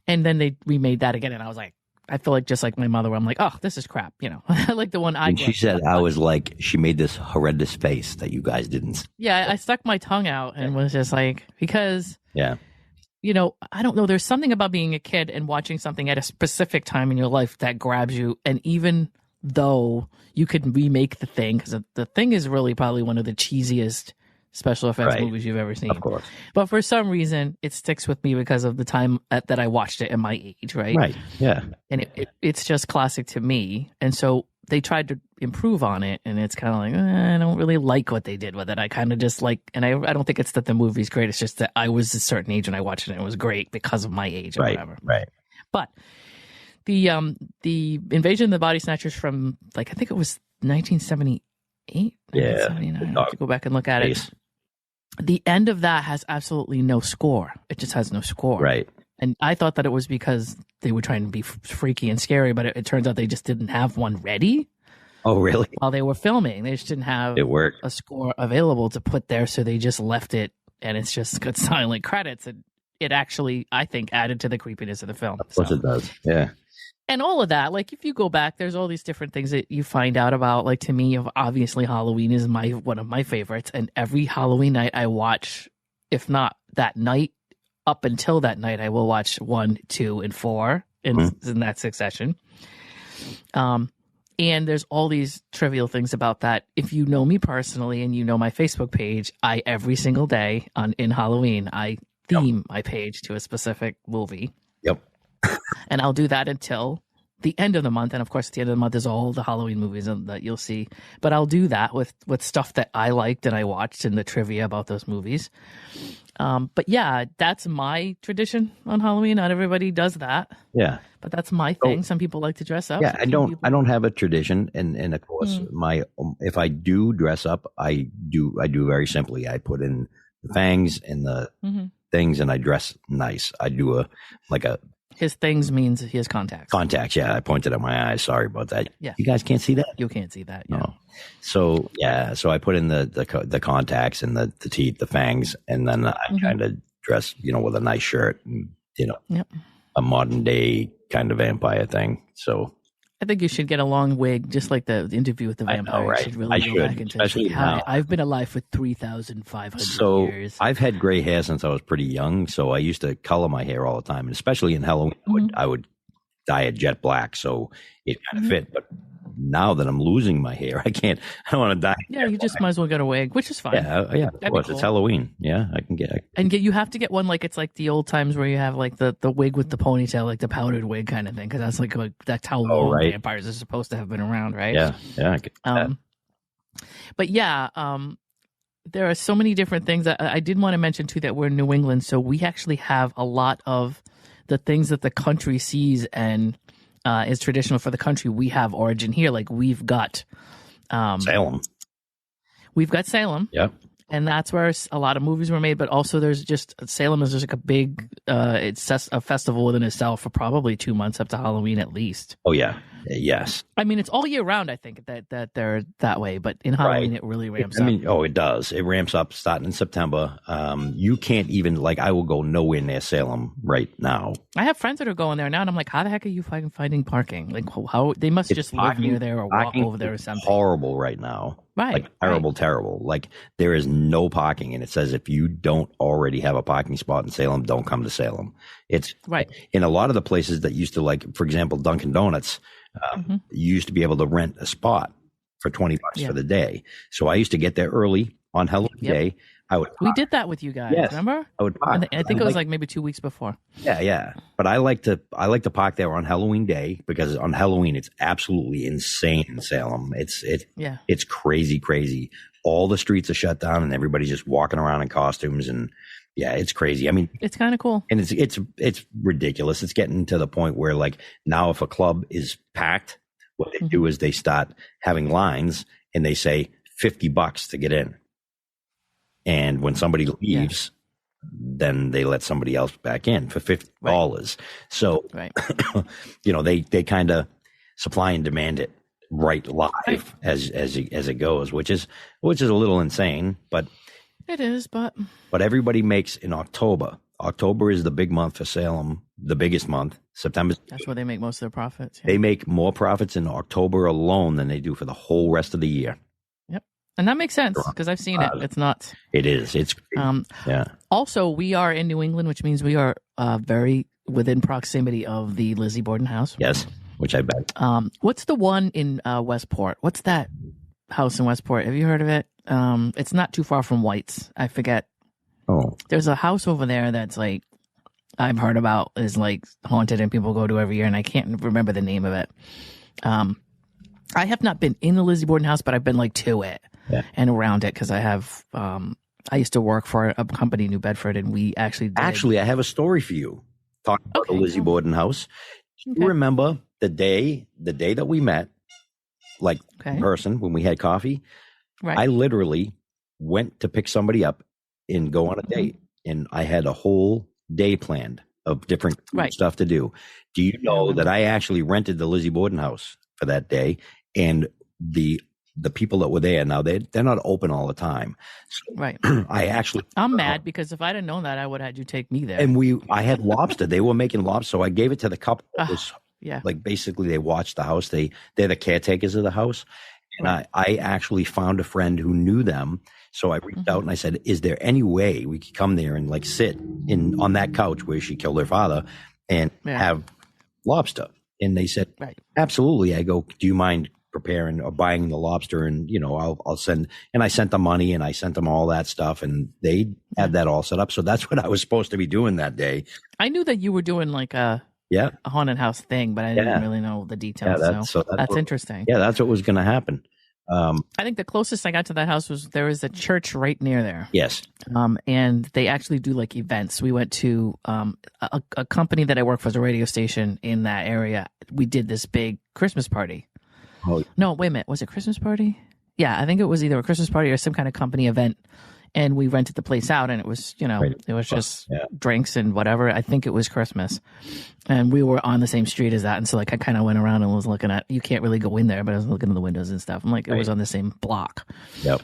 And then they remade that again. And I was like, I feel like just like my mother, where I'm like, oh, this is crap. I like the one I
And she said, I was like, she made this horrendous face that you guys didn't see.
Yeah, I stuck my tongue out and was just like, because,
Yeah.
I don't know. There's something about being a kid and watching something at a specific time in your life that grabs you. And even though you could remake The Thing, because The Thing is really probably one of the cheesiest special effects movies you've ever seen.
Of course.
But for some reason, it sticks with me because of the time that I watched it and my age, right?
Right. Yeah.
And it's just classic to me. And so they tried to improve on it, and it's kind of like, I don't really like what they did with it. I kind of just like, and I don't think it's that the movie's great. It's just that I was a certain age when I watched it, and it was great because of my age or whatever.
Right.
But the Invasion of the Body Snatchers from, like, I think it was 1978, 1979. I have to go back and look at it. The end of that has absolutely no score. It just has no score.
Right.
And I thought that it was because they were trying to be freaky and scary, but it turns out they just didn't have one ready.
Oh, really?
While they were filming, they just didn't have a score available to put there, so they just left it, and it's just got silent credits. And it actually, I think, added to the creepiness of the film.
Of course it does. Yeah.
And all of that, like, if you go back, there's all these different things that you find out about. Like, to me, obviously Halloween is one of my favorites, and every Halloween night I watch, if not that night, up until that night, I will watch 1, 2, and 4 in that succession. And there's all these trivial things about that. If you know me personally and you know my Facebook page, every single day in Halloween, I theme my page to a specific movie.
Yep.
And I'll do that until the end of the month. And of course, at the end of the month is all the Halloween movies that you'll see. But I'll do that with stuff that I liked and I watched and the trivia about those movies. But yeah, that's my tradition on Halloween. Not everybody does that. Yeah. But that's my thing. Some people like to dress up.
Yeah, I don't have a tradition. And of course, if I do dress up, I do very simply. I put in the fangs and the things, and I dress nice. I do
his things means he has contacts.
Contacts, yeah. I pointed at my eyes. Sorry about that.
Yeah.
You guys can't see that?
You can't see that, yeah.
No. So, yeah. So I put in the contacts and the teeth, the fangs, and then I kind of dress, with a nice shirt and, a modern day kind of vampire thing. So
I think you should get a long wig, just like the interview with the vampire.
I know, right?
You should really go back into
especially now.
I've been alive for 3,500 years.
I've had gray hair since I was pretty young, so I used to color my hair all the time, and especially in Halloween, I would dye it jet black, so it kind of fit. But now that I'm losing my hair, I don't want to dye.
Yeah, you just might as well get a wig, which is fine.
Yeah, of course. Cool. It's Halloween. Yeah, I can get.
You have to get one it's like the old times where you have like the wig with the ponytail, like the powdered wig kind of thing, because that's how long vampires are supposed to have been around, right?
Yeah, I get that.
But yeah, there are so many different things that I did want to mention too, that we're in New England, so we actually have a lot of the things that the country sees and is traditional for the country. We have origin here. Like we've got
Salem.
We've got Salem.
Yep.
And that's where a lot of movies were made. But also there's just Salem is just like a big it's a festival within itself for probably 2 months up to Halloween at least.
Oh yeah. Yes.
I mean, it's all year round, I think, that they're that way. But in Halloween, it really ramps up.
It does. It ramps up starting in September. You can't even, I will go nowhere near Salem right now.
I have friends that are going there now, and I'm like, how the heck are you finding parking? Like, how they must just live near there or walk over there or something.
Horrible right now.
Right.
Terrible. Like, there is no parking, and it says if you don't already have a parking spot in Salem, don't come to Salem. It's
right.
In a lot of the places that used to, for example, Dunkin' Donuts, you used to be able to rent a spot for $20 for the day. So I used to get there early on Halloween day. I would.
We did that with you guys.
Yes.
Remember?
I would park.
I think it was like maybe 2 weeks before.
Yeah. But I like to park there on Halloween day because on Halloween it's absolutely insane in Salem. It's crazy. All the streets are shut down and everybody's just walking around in costumes and yeah, it's crazy. I mean,
it's kind of cool.
And it's ridiculous. It's getting to the point where like now if a club is packed, what they do is they start having lines and they say $50 to get in. And when somebody leaves, then they let somebody else back in for $50. Right. So, they kind of supply and demand it live as it goes, which is a little insane, but
it is. But
everybody makes in October. October is the big month for Salem, the biggest month. September.
That's where they make most of their profits. Yeah.
They make more profits in October alone than they do for the whole rest of the year.
And that makes sense because I've seen it. It's nuts.
It is. It's
Also, we are in New England, which means we are very within proximity of the Lizzie Borden house.
Yes, which I bet.
What's the one in Westport? What's that house in Westport? Have you heard of it? It's not too far from White's. I forget.
Oh,
there's a house over there that's like I've heard about is like haunted and people go to every year, and I can't remember the name of it. I have not been in the Lizzie Borden house, but I've been like to it. Yeah. And around it because I have I used to work for a company in New Bedford and we actually
I have a story for you talking about the Lizzie Borden house. Do you remember the day that we met in person when we had coffee?
Right.
I literally went to pick somebody up and go on a date and I had a whole day planned of different stuff to do. Do you know that I actually rented the Lizzie Borden house for that day and the people that were there now they're not open all the time. So
I'm mad because if I'd have known that I would have had you take me there.
And I had lobster. They were making lobster, so I gave it to the couple. Like basically they watched the house. They're the caretakers of the house. And I actually found a friend who knew them. So I reached out and I said, is there any way we could come there and like sit on that couch where she killed her father and have lobster? And they said, absolutely. I go, do you mind preparing or buying the lobster? And, I'll send, and I sent them money and I sent them all that stuff and they had that all set up. So that's what I was supposed to be doing that day.
I knew that you were doing like a haunted house thing, but I didn't really know the details. Yeah, that's interesting.
Yeah, that's what was going to happen.
I think the closest I got to that house was there was a church right near there.
Yes.
And they actually do like events. We went to a company that I work for as a radio station in that area. We did this big Christmas party.
Oh.
No, wait a minute. Was it Christmas party? Yeah, I think it was either a Christmas party or some kind of company event. And we rented the place out and it was, it was just drinks and whatever. I think it was Christmas. And we were on the same street as that. And so like I kind of went around and was looking at, you can't really go in there, but I was looking in the windows and stuff. I'm like, it was on the same block.
Yep.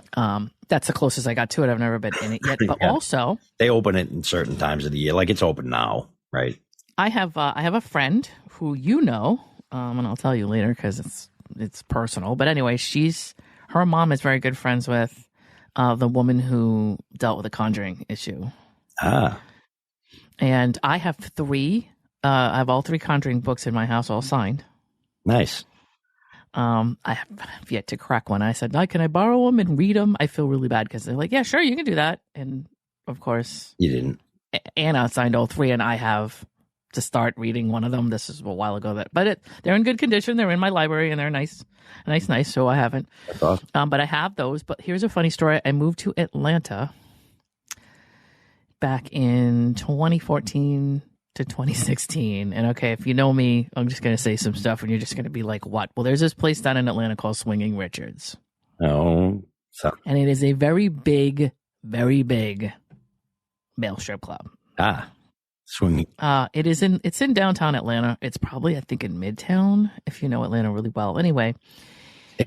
That's the closest I got to it. I've never been in it yet. But also
they open it in certain times of the year. Like it's open now, right?
I have a friend who and I'll tell you later because it's personal. But anyway, her mom is very good friends with the woman who dealt with the Conjuring issue. And I have I have all 3 Conjuring books in my house, all signed.
Nice.
I have yet to crack one. I said, can I borrow them and read them? I feel really bad because they're like, yeah, sure, you can do that. And of course,
you didn't.
Anna signed all 3 and I have to start reading one of them. This is a while ago but they're in good condition. They're in my library and they're nice. So I haven't.
That's awesome.
But I have those. But here's a funny story. I moved to Atlanta back in 2014 to 2016. And okay, if you know me, I'm just going to say some stuff and you're just going to be like, what? Well, there's this place down in Atlanta called Swinging Richards.
Oh.
And it is a very big male strip club.
Swinging.
It's in downtown Atlanta. It's probably, I think, in Midtown, if you know Atlanta really well. Anyway,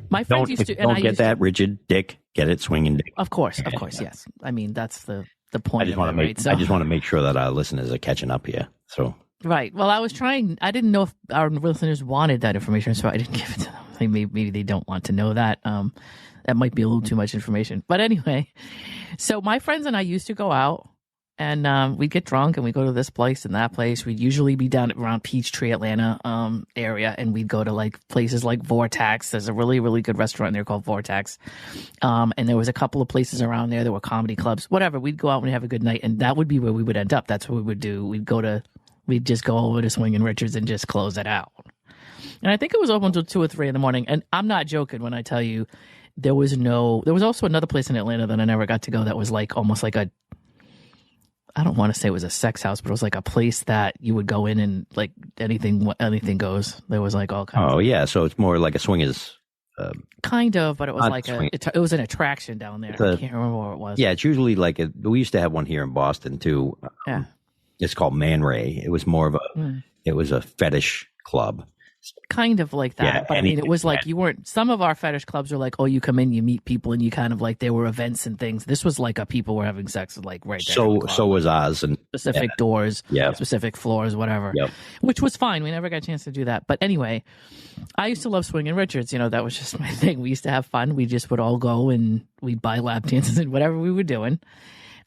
my friends used to.
Don't get that rigid dick. Get it swinging dick.
Of course, yes. I mean, that's the point. I
just want to make sure that our listeners are catching up here. So
right. Well, I was trying. I didn't know if our listeners wanted that information, so I didn't give it to them. Maybe they don't want to know that. That might be a little too much information. But anyway, so my friends and I used to go out And we'd get drunk and we'd go to this place and that place. We'd usually be down around Peachtree, Atlanta area, and we'd go to like places like Vortex. There's a really, really good restaurant there called Vortex. And there was a couple of places around there. There were comedy clubs, whatever. We'd go out and have a good night, and that would be where we would end up. That's what we would do. We'd just go over to Swingin' Richards and just close it out. And I think it was open until 2 or 3 in the morning. And I'm not joking when I tell you there was also another place in Atlanta that I never got to go that was like almost like I don't want to say it was a sex house, but it was like a place that you would go in and like anything goes. There was like all kinds.
Oh, yeah. So it's more like a swingers.
Kind of, but it was like it was an attraction down there. I can't remember where it was.
Yeah, it's usually like we used to have one here in Boston too.
Yeah.
It's called Man Ray. It was more of it was a fetish club.
Kind of like that.
Yeah,
but I mean, it was like some of our fetish clubs are like, oh, you come in, you meet people, and you kind of like, there were events and things. This was like people were having sex like right there.
So was ours. And
specific doors, specific floors, whatever, which was fine. We never got a chance to do that. But anyway, I used to love Swingin' Richards. That was just my thing. We used to have fun. We just would all go and we'd buy lap dances and whatever we were doing.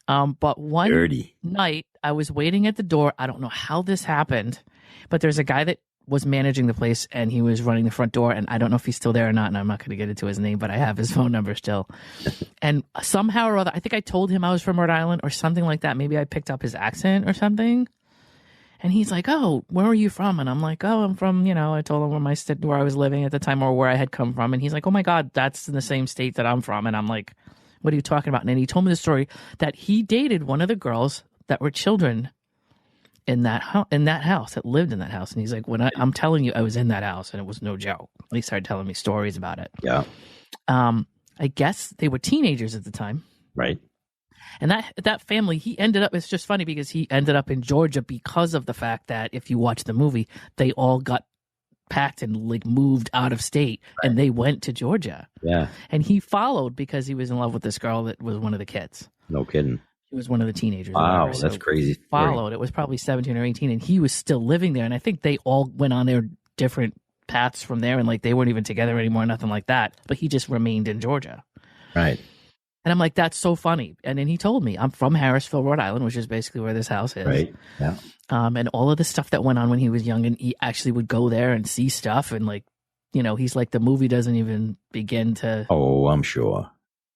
But one night I was waiting at the door. I don't know how this happened, but there's a guy that was managing the place and he was running the front door, and I don't know if he's still there or not, and I'm not going to get into his name, but I have his phone number still. And somehow or other, I think I told him I was from Rhode Island or something like that. Maybe I picked up his accent or something. And he's like, oh, where are you from? And I'm like, oh, I'm from, I told him where I was living at the time or where I had come from. And he's like, oh my God, that's in the same state that I'm from. And I'm like, what are you talking about? And then he told me the story that he dated one of the girls that were children in that house, that lived in that house. And he's like, I'm telling you, I was in that house and it was no joke. He started telling me stories about it.
Yeah.
I guess they were teenagers at the time.
Right.
And that family, it's just funny because he ended up in Georgia because of the fact that if you watch the movie, they all got packed and like moved out of state and they went to Georgia.
Yeah.
And he followed because he was in love with this girl that was one of the kids.
No kidding.
He was one of the teenagers.
Wow, that's crazy.
Followed. It was probably 17 or 18, and he was still living there. And I think they all went on their different paths from there, and like they weren't even together anymore, nothing like that. But he just remained in Georgia.
Right.
And I'm like, that's so funny. And then he told me, I'm from Harrisville, Rhode Island, which is basically where this house is.
Right. Yeah.
And all of the stuff that went on when he was young, and he actually would go there and see stuff, and like, he's like, the movie doesn't even begin to.
Oh, I'm sure.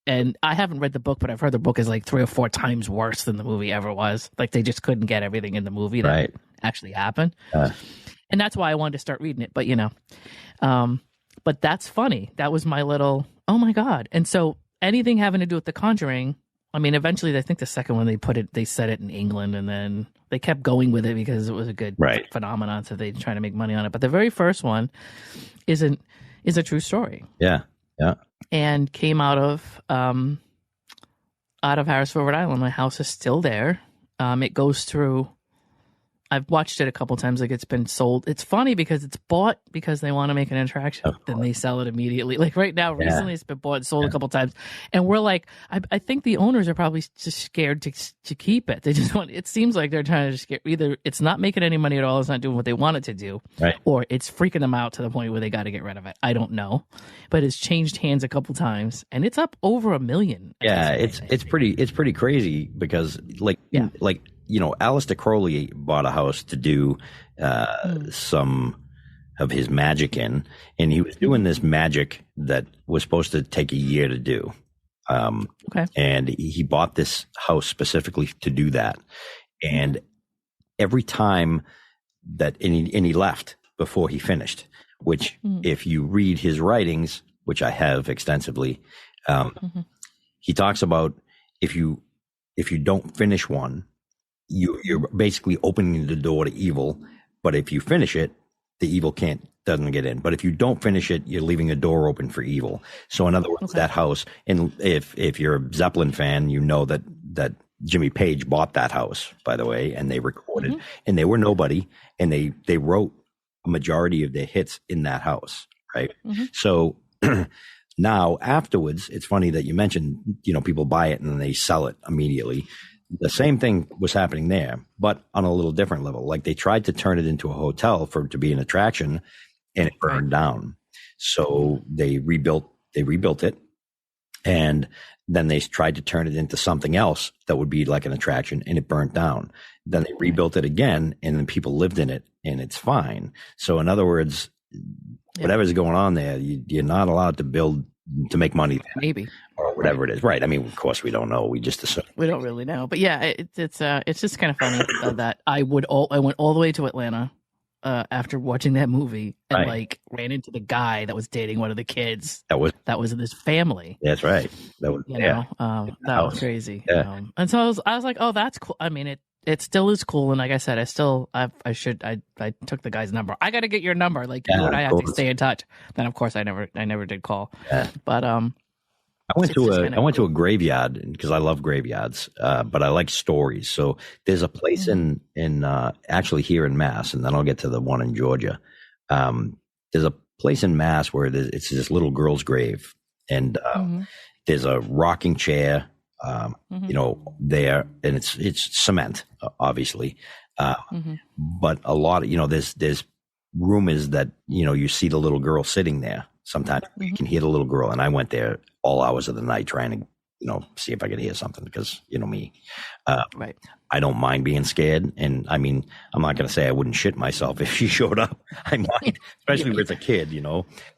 And I haven't read the book, but I've heard the book is like 3 or 4 times worse than the movie ever was. Like they just couldn't get everything in the movie that actually happened. And that's why I wanted to start reading it. But, but that's funny. That was my little, oh my God. And so anything having to do with The Conjuring, I mean, eventually I think the second one they set it in England, and then they kept going with it because it was a good phenomenon. So they trying to make money on it. But the very first one is a true story.
Yeah. Yeah.
And came out of Harrisville, Rhode Island. My house is still there. It goes through. I've watched it a couple times. Like it's been sold. It's funny because it's bought because they want to make an attraction. Then they sell it immediately. Like right now, recently it's been bought and sold a couple times. And we're like, I think the owners are probably just scared to keep it. They just want. It seems like they're trying to scare. Either it's not making any money at all. It's not doing what they want it to do, or it's freaking them out to the point where they got to get rid of it. I don't know, but it's changed hands a couple times, and it's up over $1 million.
Yeah, it's pretty crazy because Aleister Crowley bought a house to do some of his magic in, and he was doing this magic that was supposed to take a year to do. And he bought this house specifically to do that. And every time and he left before he finished, which if you read his writings, which I have extensively, he talks about if you don't finish one, you're basically opening the door to evil, but if you finish it, the evil doesn't get in. But if you don't finish it, you're leaving a door open for evil. So in other words, that house, and if you're a Zeppelin fan, you know that Jimmy Page bought that house, by the way, and they recorded, and they were nobody, and they wrote a majority of their hits in that house, right? So now afterwards, it's funny that you mentioned, people buy it and then they sell it immediately. The same thing was happening there, but on a little different level. Like they tried to turn it into a hotel to be an attraction, and it burned down. So they rebuilt it, And then they tried to turn it into something else that would be like an attraction, and it burnt down. Then they rebuilt it again, and then people lived in it, and it's fine. So in other words, whatever's going on there, you're not allowed to build to make money there,
maybe,
or whatever it is. Right. I mean, of course we don't know. We just assume.
We don't really know. But yeah, it's just kind of funny that I went all the way to Atlanta after watching that movie and like ran into the guy that was dating one of the kids that was in this family.
That's right. That was
that was crazy.
Yeah.
And so I was like, oh, that's cool. I mean, it still is cool. And like I said, I took the guy's number. I got to get your number. Like you and I have to stay in touch. Then of course I never did call. Yeah. But
I went to a graveyard because I love graveyards, but I like stories. So there's a place in actually here in Mass, and then I'll get to the one in Georgia. There's a place in Mass where it's this little girl's grave, and there's a rocking chair, there, and it's cement, obviously, but a lot of there's rumors that you see the little girl sitting there. Sometimes you can hear the little girl, and I went there all hours of the night trying to, see if I could hear something because me.
Right.
I don't mind being scared, and I mean, I'm not going to say I wouldn't shit myself if she showed up. I might, especially with a kid.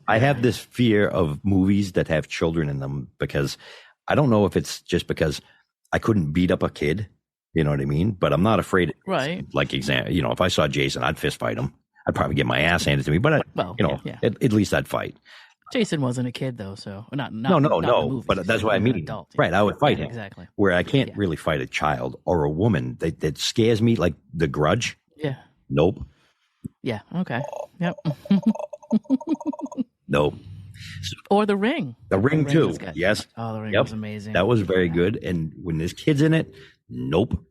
I have this fear of movies that have children in them because I don't know if it's just because I couldn't beat up a kid. You know what I mean? But I'm not afraid.
Right.
Like if I saw Jason, I'd fist fight him. I'd probably get my ass handed to me, but at least I'd fight.
Jason wasn't a kid though, so not
no. But that's what I mean.
Adult,
right, I would fight him
exactly.
Where I can't really fight a child or a woman. That scares me, like The Grudge.
Yeah.
Nope.
Yeah. Okay. Yep.
Nope.
Or The Ring.
The Ring too. Yes.
Oh, The Ring was amazing.
That was very good. And when there's kids in it, nope.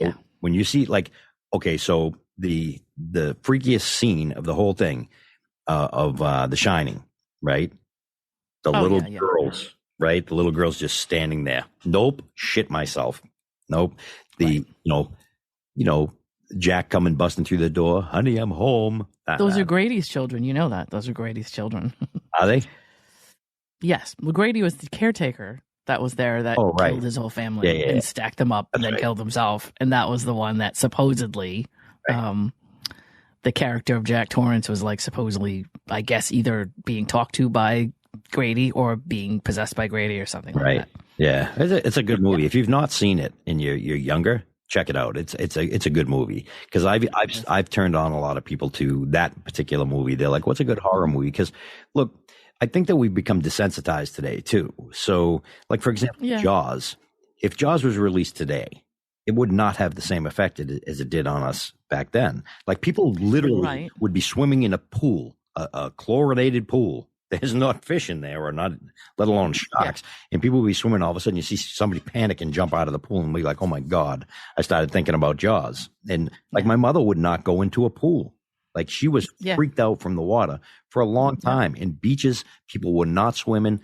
Yeah.
When you see so the freakiest scene of the whole thing. Of The Shining, right? The little girls, right? The little girls just standing there. Nope. Shit myself. Nope. Jack coming busting through the door. Honey, I'm home.
Those are Grady's children. You know that. Those are Grady's children.
Are they?
Yes. Well, Grady was the caretaker that was there that killed his whole family and stacked them up and then killed himself. And that was the one that supposedly the character of Jack Torrance was supposedly, I guess, either being talked to by Grady or being possessed by Grady or something like that.
Yeah, it's a good movie. Yeah. If you've not seen it and you're younger, check it out. It's a good movie because I've turned on a lot of people to that particular movie. They're like, "What's a good horror movie?" Because look, I think that we've become desensitized today too. So, for example, Jaws. If Jaws was released today, it would not have the same effect as it did on us back then. People literally would be swimming in a pool, a chlorinated pool. There's not fish in there, or not, let alone sharks. And people would be swimming. All of a sudden, you see somebody panic and jump out of the pool and be like, "Oh my God!" I started thinking about Jaws, and my mother would not go into a pool. She was freaked out from the water for a long time. In beaches, people were not swimming.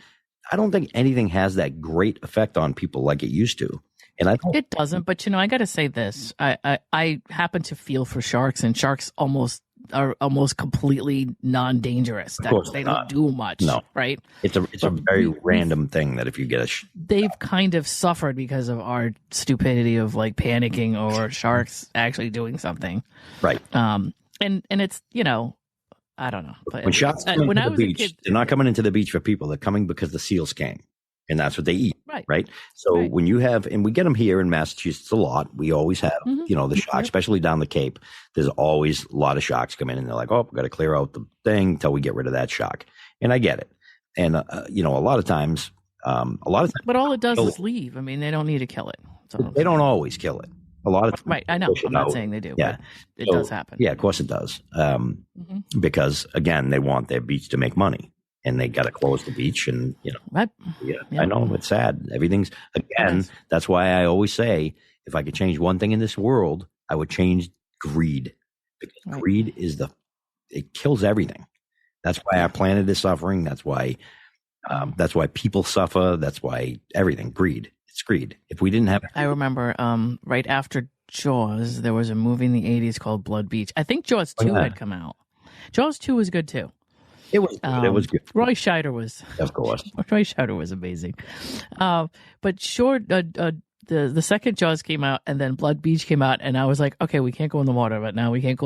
I don't think anything has that great effect on people like it used to. And
it doesn't, but I got to say this. I happen to feel for sharks, and sharks are almost completely non-dangerous. They don't do much, right?
It's a very random thing that if you get
they've kind of suffered because of our stupidity of panicking or sharks actually doing something,
right?
And it's I don't know. But
when sharks come into the beach, they're not coming into the beach for people. They're coming because the seals came. And that's what they eat, right? So when you have, and we get them here in Massachusetts a lot. We always have, the sharks, especially down the Cape. There's always a lot of sharks come in, and they're like, "Oh, we've got to clear out the thing till we get rid of that shark." And I get it. And a lot of times,
but all it does is leave. I mean, they don't need to kill it.
They don't always kill it. A lot of times,
right? I know. I'm not saying they do. Yeah, but it does happen.
Yeah, of course it does. Because again, they want their beach to make money. And they got to close the beach, and
right.
I know it's sad. Everything's again. That's why I always say, if I could change one thing in this world, I would change greed. Because greed it kills everything. That's why our planet is suffering. That's why people suffer. That's why everything greed. It's greed. If we didn't have,
I remember right after Jaws, there was a movie in the '80s called Blood Beach. I think Jaws 2 had come out. Jaws 2 was good too.
It was good. It was good.
Roy Scheider was,
Of course.
Roy Scheider was amazing. But short, the second Jaws came out, and then Blood Beach came out, and I was like, okay, we can't go in the water, but now we can't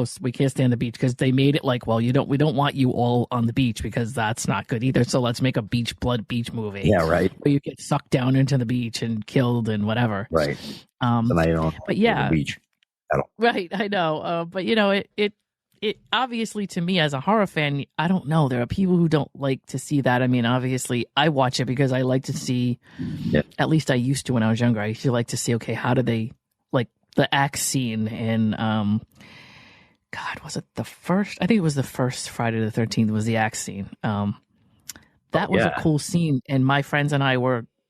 stay on the beach, because they made it like, well, we don't want you all on the beach, because that's not good either. So let's make a Blood Beach movie.
Yeah, right.
Where you get sucked down into the beach and killed and whatever.
Right. And I don't.
But yeah,
the beach. I don't.
Right, I know. But it obviously, to me as a horror fan, I don't know. There are people who don't like to see that. I mean, obviously, I watch it because I like to see.
Yeah.
At least I used to when I was younger. I used to like to see. Okay, how do they like the axe scene in? God, was it the first? I think it was the first Friday the 13th. Was the axe scene? That was a cool scene, and my friends and I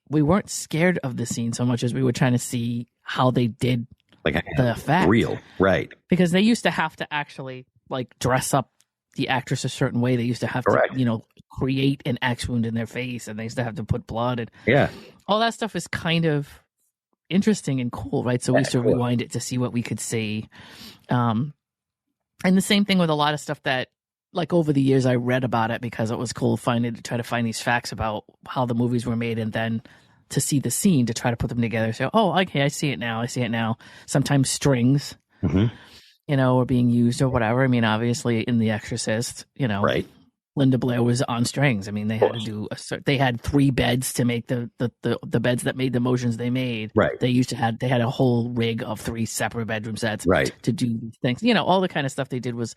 we weren't scared of the scene so much as we were trying to see how they did
like
the effect.
Real, right?
Because they used to have to actually like dress up the actress a certain way. They used to have to, create an axe wound in their face, and they used to have to put blood, and all that stuff is kind of interesting and cool, right? So we used to rewind it to see what we could see. And the same thing with a lot of stuff that, like, over the years I read about it because it was cool try to find these facts about how the movies were made, and then to see the scene to try to put them together. So, okay, I see it now. Sometimes strings.
Mm-hmm.
Or being used or whatever. I mean, obviously in The Exorcist,
right.
Linda Blair was on strings. I mean, they had to do they had 3 beds to make the beds that made the motions they made.
Right.
They had a whole rig of 3 separate bedroom sets.
Right.
To do these things. All the kind of stuff they did was,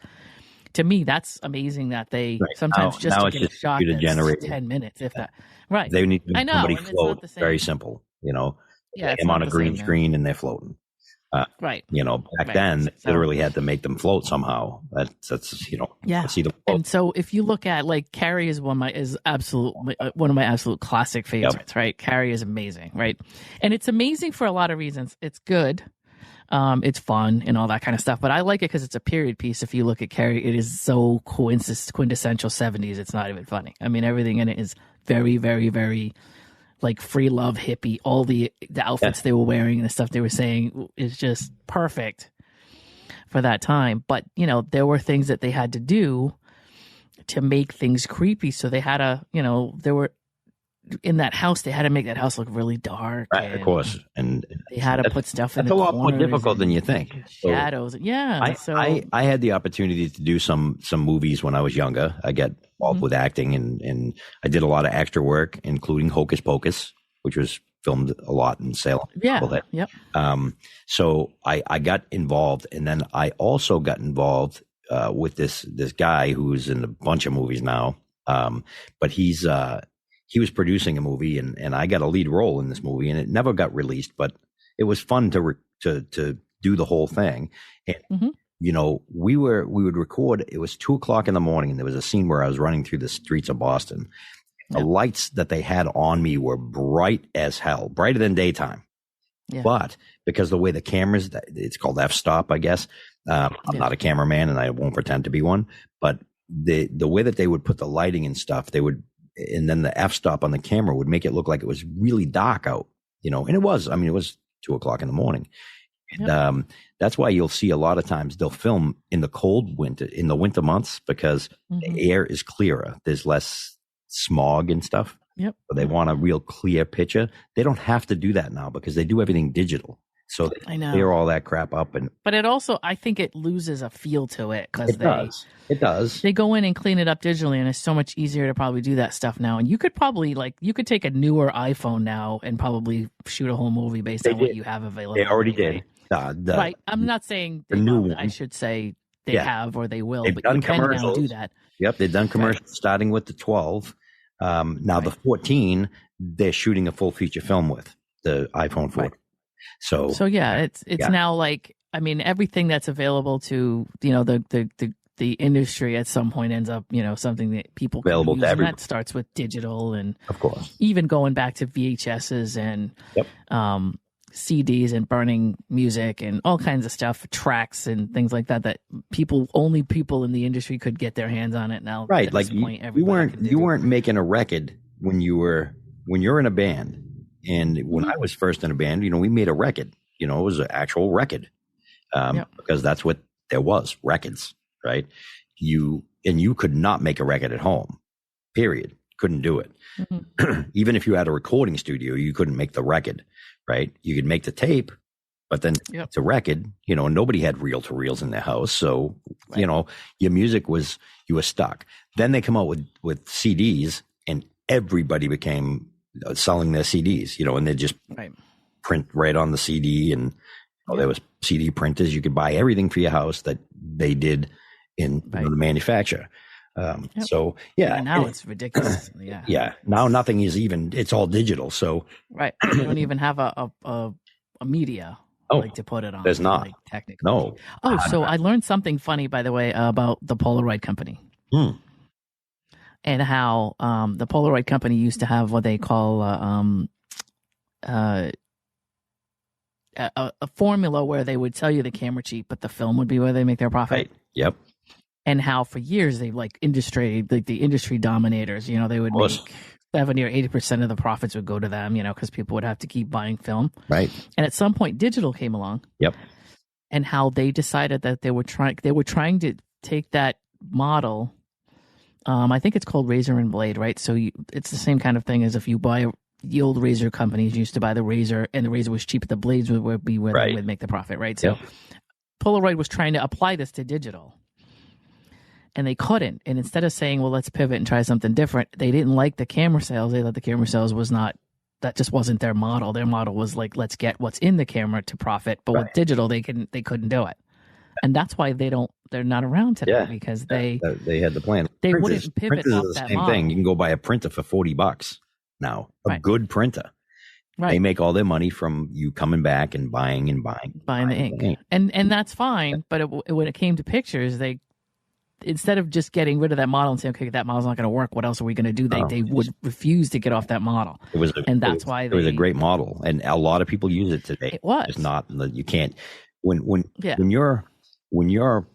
to me, that's amazing that they sometimes just to get a shot that's 10 minutes, if that. Right.
They need to
make
somebody float. Very simple.
Yeah,
them on a green screen and they're floating.
Right.
Back then, they literally had to make them float somehow. That's
yeah.
See them float.
And so if you look at, like, Carrie is one of my absolute classic favorites, right? Carrie is amazing, right? And it's amazing for a lot of reasons. It's good. It's fun and all that kind of stuff, but I like it because it's a period piece. If you look at Carrie, it is so quintessential 70s. It's not even funny. I mean, everything in it is very, very, very, like, free love, hippie. All the outfits they were wearing and the stuff they were saying is just perfect for that time. But, there were things that they had to do to make things creepy. So they had there were, in that house, they had to make that house look really dark.
Right, of course. And
they had to put stuff in the
corners.
That's a
lot more difficult than you think.
Shadows.
I had the opportunity to do some movies when I was younger. I got involved with acting, and I did a lot of extra work, including Hocus Pocus, which was filmed a lot in Salem.
Yeah. Yep.
So I got involved, and then I also got involved with this guy who's in a bunch of movies now. But he was producing a movie, and I got a lead role in this movie, and it never got released, but it was fun to do the whole thing. And we would record. It was 2:00 in the morning, and there was a scene where I was running through the streets of Boston. The lights that they had on me were bright as hell, brighter than daytime. Yeah. But because the way the cameras, it's called f-stop, I guess. I'm not a cameraman, and I won't pretend to be one. But the way that they would put the lighting and stuff, and then the f-stop on the camera would make it look like it was really dark out, and it was. I mean, it was 2:00 in the morning. And that's why you'll see a lot of times they'll film in the winter months, because the air is clearer. There's less smog and stuff.
Yep.
So they want a real clear picture. They don't have to do that now because they do everything digital. So they clear all that crap up.
But it also, I think it loses a feel to it because
it does.
They go in and clean it up digitally, and it's so much easier to probably do that stuff now. And you could probably take a newer iPhone now and probably shoot a whole movie based on what you have available.
They already did.
Right. I'm not saying
the new one.
I should say they have or they will,
they've
but
done
you can
commercials.
now do that.
Yep, they've done commercials starting with the 12. Now the 14, they're shooting a full feature film with the iPhone 4. Right. So yeah,
it's now like, I mean, everything that's available to the industry at some point ends up something that people can
available
use,
to
and that starts with digital, and
of course
even going back to VHSs and CDs and burning music and all kinds of stuff, tracks and things like that only people in the industry could get their hands on it now.
Right, like you weren't making a record when you're in a band. And when I was first in a band, we made a record. It was an actual record because that's what there was, records, right? You and you could not make a record at home, period. Couldn't do it.
Mm-hmm.
Even if you had a recording studio, you couldn't make the record, right? You could make the tape, but then
Yep.
it's a record, nobody had reel-to-reels in their house. So,
Right.
your music you were stuck. Then they come out with CDs, and everybody became selling their CDs, and they just
Right.
print right on the CD. And there was CD printers. You could buy everything for your house that they did in the manufacturer. So, yeah.
And now it's ridiculous. Yeah.
Yeah. Now nothing is it's all digital. So,
Right. You don't even have a media to put it on.
There's not.
Like, technically.
No.
Oh, so I learned something funny, by the way, about the Polaroid company. And how the Polaroid company used to have what they call a formula where they would sell you the camera cheap, but the film would be where they make their profit.
Right. Yep.
And how for years they the industry dominators, they would make 70 or 80% of the profits would go to them, because people would have to keep buying film.
Right.
And at some point, digital came along.
Yep.
And how they decided that they were trying to take that model. I think it's called razor and blade, right? So it's the same kind of thing as if you buy the old razor companies used to buy the razor, and the razor was cheap, but the blades would be where they would make the profit, right? So Polaroid was trying to apply this to digital. And they couldn't. And instead of saying, well, let's pivot and try something different, they didn't like the camera sales. They thought the camera sales that just wasn't their model. Their model was like, let's get what's in the camera to profit. But with digital, they couldn't do it. And that's why they're not around today, because they
had the plan.
They wouldn't pivot off
the
that
same
model.
thing. You can go buy a printer for $40 now, a good printer.
Right.
They make all their money from you coming back and buying
the ink. And that's fine. But when it came to pictures, instead of just getting rid of that model and saying, okay, that model's not going to work, what else are we going to do? They would refuse to get off that model. It was a
great model, and a lot of people use it today.
It was.
It's not, you can't, when your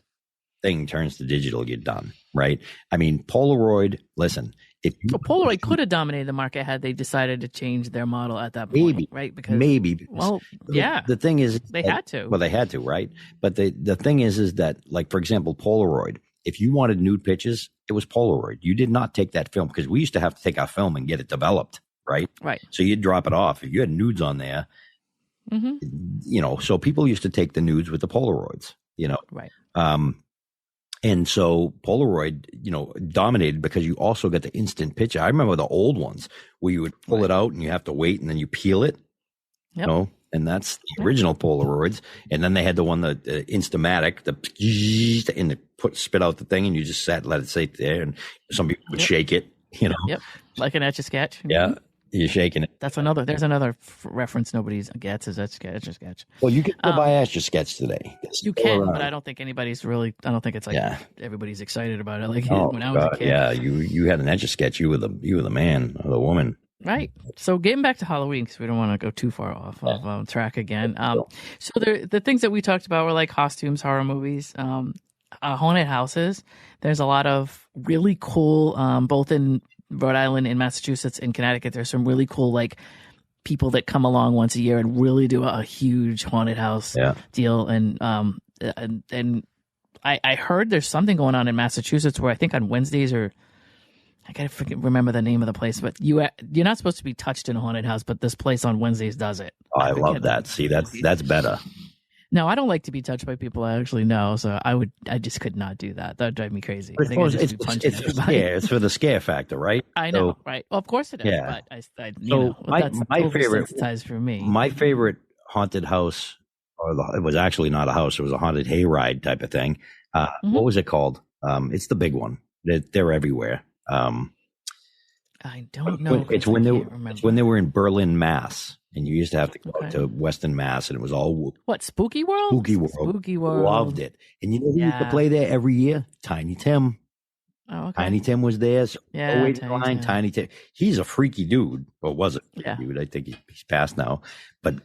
thing turns to digital, you're done, right? I mean, Polaroid, listen.
Polaroid could have dominated the market had they decided to change their model at that point, right? Because
the thing is,
they had to.
Well, they had to, right? But the thing is that, like, for example, Polaroid, if you wanted nude pictures, it was Polaroid. You did not take that film, because we used to have to take our film and get it developed, right?
Right.
So you'd drop it off. If you had nudes on there, so people used to take the nudes with the Polaroids,
Right.
And so Polaroid, dominated because you also got the instant picture. I remember the old ones where you would pull it out and you have to wait and then you peel it, and that's the original Polaroids. And then they had the one, the Instamatic, and they spit out the thing and you just let it sit there, and some people would shake it,
Yep. Like an Etch-a-Sketch.
Yeah. You're shaking it.
There's another reference nobody gets is Etch-a-Sketch.
Well, you can go buy Etch-a-Sketch today.
You can, but I don't think anybody's really. I don't think it's like everybody's excited about it. Like when I was a kid.
Yeah, you had an Etch-a-Sketch. You were the man or the woman.
Right. So getting back to Halloween, because we don't want to go too far off of track again. So the things that we talked about were like costumes, horror movies, haunted houses. There's a lot of really cool, both in Rhode Island, in Massachusetts, in Connecticut. There's some really cool like people that come along once a year and really do a huge haunted house deal. And I heard there's something going on in Massachusetts where I think on Wednesdays, or I gotta remember the name of the place, but you're not supposed to be touched in a haunted house, but this place on Wednesdays does it.
Oh, I love that. See, that's better.
No, I don't like to be touched by people I actually know, so I just could not do that. That would drive me crazy. I think I'd just be punching everybody.
It's for the scare factor, right?
I know, right? Well, of course it is, but that's favorite sensitized for me.
My favorite haunted house, it was actually not a house; it was a haunted hayride type of thing. What was it called? It's the big one. They're everywhere.
I don't know.
It's when they were in Berlin, Mass. And you used to have to go to Western Mass, and it was all
Spooky World? Spooky World.
Loved it. And you know who used to play there every year? Tiny Tim.
Oh, okay.
Tiny Tim was there. So
Tiny
Tim. He's a freaky dude, or was a freaky dude. I think he's passed now. But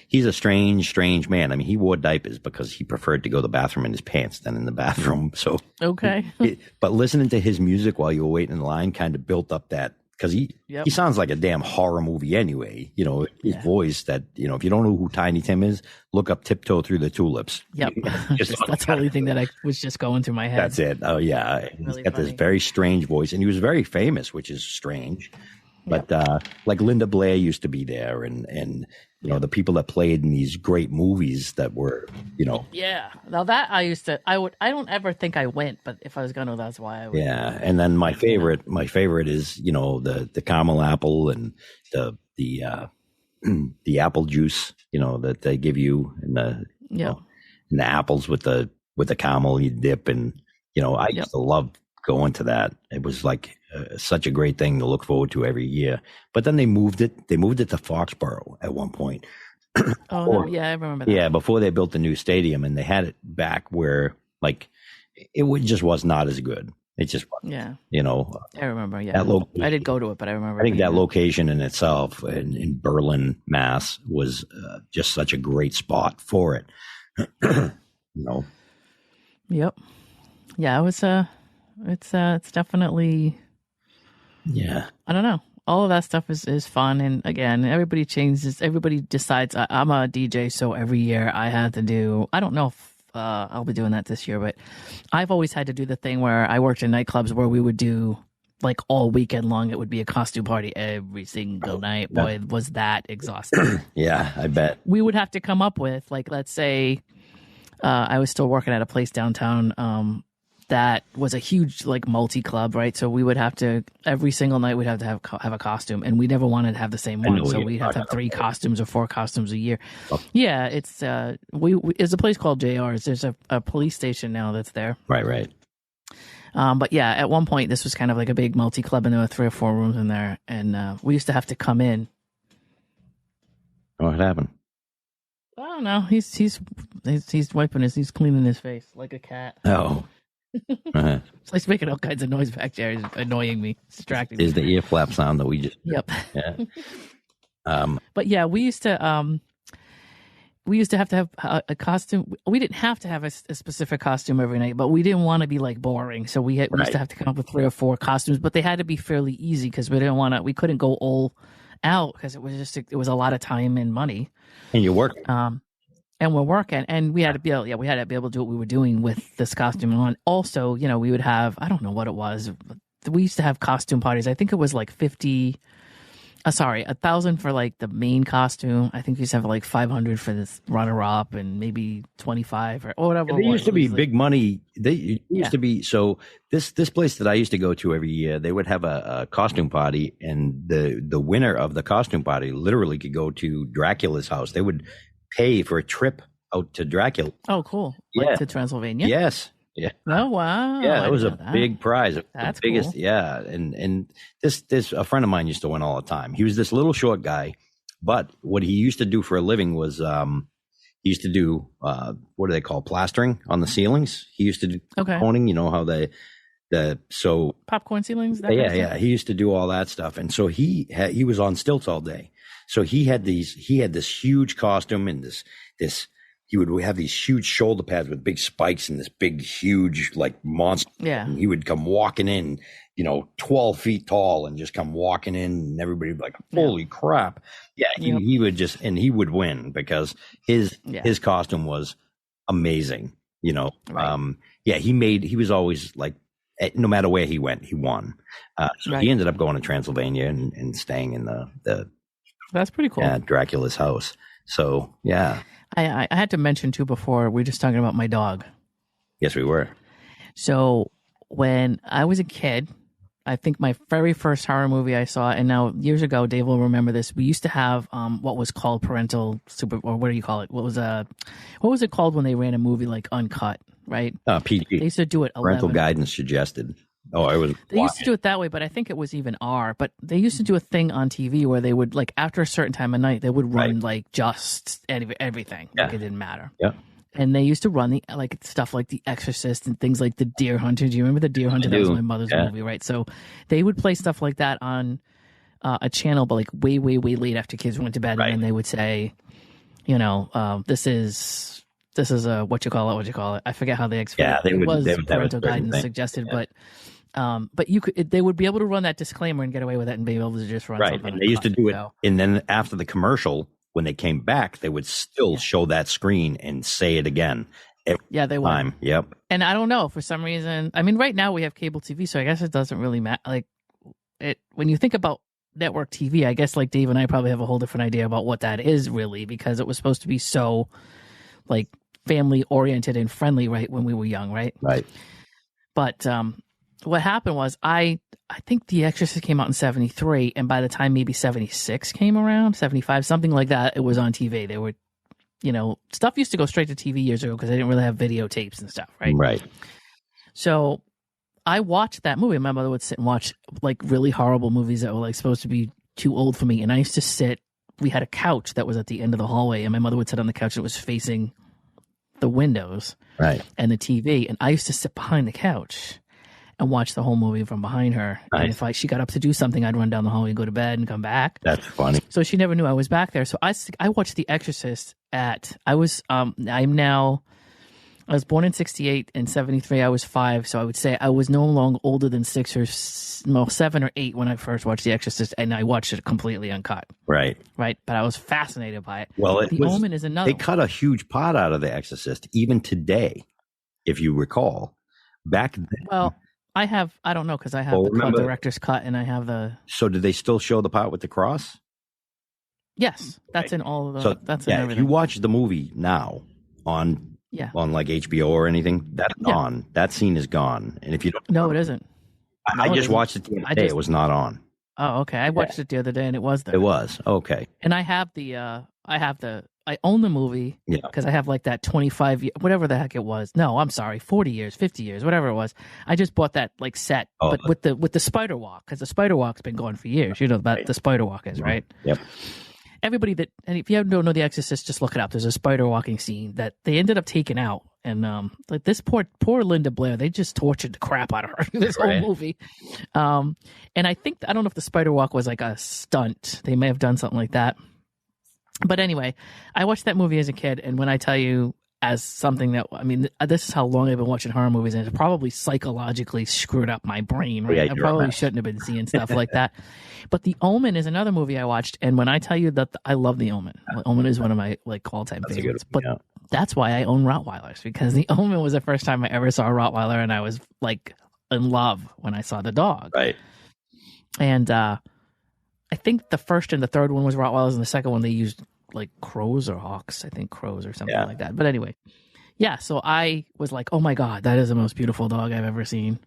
he's a strange man. I mean, he wore diapers because he preferred to go to the bathroom in his pants than in the bathroom. So
but
listening to his music while you were waiting in line kind of built up that because he sounds like a damn horror movie anyway. You know, his voice that, you know, if you don't know who Tiny Tim is, look up Tiptoe Through the Tulips.
Yep. That's the only thing that I was just going through my head.
That's it. Oh, yeah. He's got this very strange voice, and he was very famous, which is strange. But like Linda Blair used to be there, and you know, the people that played in these great movies that were, you know.
Yeah. Now that I don't ever think I went, but if I was going to, that's why I would.
Yeah. And then my favorite is, you know, the caramel apple and the apple juice, you know, that they give you, and and the apples with the caramel you dip. And, you know, I used to love going to that. It was like such a great thing to look forward to every year. But then they moved it to Foxborough at one point.
I remember that.
Yeah, before they built the new stadium, and they had it back where, like, just was not as good. It just wasn't, you know.
I remember, I did go to it, but I remember.
I think that location in itself in Berlin, Mass, was just such a great spot for it. You know.
Yep. Yeah, it was it's definitely.
Yeah.
I don't know. All of that stuff is fun. And again, everybody changes. Everybody decides. I'm a DJ, so every year I have to do, I don't know if I'll be doing that this year, but I've always had to do the thing where I worked in nightclubs where we would do, like, all weekend long. It would be a costume party every single night. Boy, was that exhausting.
Yeah, I bet.
We would have to come up with, like, let's say I was still working at a place downtown that was a huge, like, multi-club, right? So we would have to, every single night we'd have to have a costume, and we never wanted to have the same one. So we'd have to have 3 costumes or 4 costumes a year. Oh. Yeah, it's it's a place called JR's. There's a police station now that's there.
Right.
But yeah, at one point this was kind of like a big multi-club, and there were 3 or 4 rooms in there, and we used to have to come in.
What happened?
I don't know. He's wiping he's cleaning his face like a cat.
Oh. Uh-huh.
So he's making all kinds of noise back there. It's annoying me, distracting me.
Is the ear flap sound that we just?
Yep.
Yeah.
But yeah, we used to have a costume. We didn't have to have a specific costume every night, but we didn't want to be, like, boring. So we used to have to come up with 3 or 4 costumes, but they had to be fairly easy because we couldn't go all out because it was a lot of time and money.
And you work.
And we're working, and we had to be able to do what we were doing with this costume on. Also, you know, we would have, I don't know what it was. We used to have costume parties. I think it was like 1,000 for, like, the main costume. I think we used to have like 500 for this runner-up, and maybe 25 or whatever.
They used to be big money. They used to be, so this place that I used to go to every year, they would have a costume party, and the winner of the costume party literally could go to Dracula's house. They would pay for a trip out to Dracula.
Oh, cool. Like to Transylvania?
Yes. Yeah.
Oh, wow.
Yeah, that was a big prize.
That's
the biggest.
Cool.
Yeah. And this a friend of mine used to win all the time. He was this little short guy, but what he used to do for a living was he used to do what do they call plastering on the ceilings? He used to do coning, you know how so
popcorn ceilings?
Yeah. He used to do all that stuff. And so he was on stilts all day. So he had this huge costume and this he would have these huge shoulder pads with big spikes and this big, huge, like, monster.
Yeah.
And he would come walking in, you know, 12 feet tall, and just come walking in, and everybody would be like, holy crap. Yeah. He would just, and he would win because his costume was amazing, you know. Right. He was always like, no matter where he went, he won. So he ended up going to Transylvania and staying in the
that's pretty cool.
Yeah, Dracula's house. So, yeah.
I had to mention, too, before, we were just talking about my dog.
Yes, we were.
So, when I was a kid, I think my very first horror movie I saw, and now years ago, Dave will remember this, we used to have what was called parental or what do you call it? What was it called when they ran a movie like Uncut, right?
PG.
They used to do it 11.
Parental guidance suggested.
They used to do it that way, but I think it was even R. But they used to do a thing on TV where they would, like, after a certain time of night, they would run like just everything. Yeah. Like, it didn't matter.
Yeah.
And they used to run stuff like The Exorcist and things like The Deer Hunter. Do you remember The Deer Hunter? That was my mother's movie, right? So they would play stuff like that on a channel, but like way, way, way late after kids went to bed, and then they would say, you know, this is a what you call it. I forget how they explained it. It was parental guidance suggested, but But they would be able to run that disclaimer and get away with it and be able to just run
right.
something.
And they used to do it. And then after the commercial, when they came back, they would still show that screen and say it again.
Yeah, they
would. Yep.
And I don't know, for some reason. I mean, right now we have cable TV, so I guess it doesn't really matter. Like when you think about network TV, I guess like Dave and I probably have a whole different idea about what that is really, because it was supposed to be so like family oriented and friendly, right, when we were young, right?
Right.
But what happened was I think The Exorcist came out in 73, and by the time maybe 76 came around, 75, something like that, it was on TV. They were, stuff used to go straight to TV years ago because they didn't really have videotapes and stuff, right?
Right.
So I watched that movie. My mother would sit and watch like really horrible movies that were like supposed to be too old for me. And I used to sit, we had a couch that was at the end of the hallway, and my mother would sit on the couch that was facing the windows,
right,
and the TV. And I used to sit behind the couch and watch the whole movie from behind her. Nice. And if she got up to do something, I'd run down the hallway and go to bed and come back.
That's funny.
So she never knew I was back there. So I watched The Exorcist I was born in 68 and 73. I was 5. So I would say I was no longer older than 7 or 8 when I first watched The Exorcist, and I watched it completely uncut.
Right.
Right. But I was fascinated by it.
Well,
The Omen is another.
They cut a huge part out of The Exorcist, even today, if you recall. Back then.
Well, I don't know, because I have the director's cut, and I have the.
So did they still show the part with the cross?
Yes. That's in all of the.
So,
that's in everything.
If you watch the movie now on like HBO or anything, that's gone. That scene is gone. And if you don't.
No, it isn't.
I just watched it the other day. It was not on.
Oh, okay. I watched it the other day, and it was there.
It was. Okay.
And I have I own the movie because I have like that 25, whatever the heck it was. No, I'm sorry, 40 years, 50 years, whatever it was. I just bought that like set, but with the spider walk, because the spider walk's been going for years. You know about the spider walk is, right?
Yep.
Everybody and if you don't know The Exorcist, just look it up. There's a spider walking scene that they ended up taking out, and like this poor Linda Blair, they just tortured the crap out of her this whole movie. And I don't know if the spider walk was like a stunt. They may have done something like that. But anyway, I watched that movie as a kid, and when I tell you as something that, I mean, this is how long I've been watching horror movies, and it's probably psychologically screwed up my brain, right? I probably shouldn't have been seeing stuff like that. But The Omen is another movie I watched, and when I tell you that I love The Omen, The Omen is one of my like all-time favorites. But that's why I own Rottweilers, because The Omen was the first time I ever saw a Rottweiler, and I was like in love when I saw the dog.
Right.
And I think the first and the third one was Rottweilers, and the second one they used like crows or hawks. I think crows or something like that. But anyway, so I was like, oh my God, that is the most beautiful dog I've ever seen.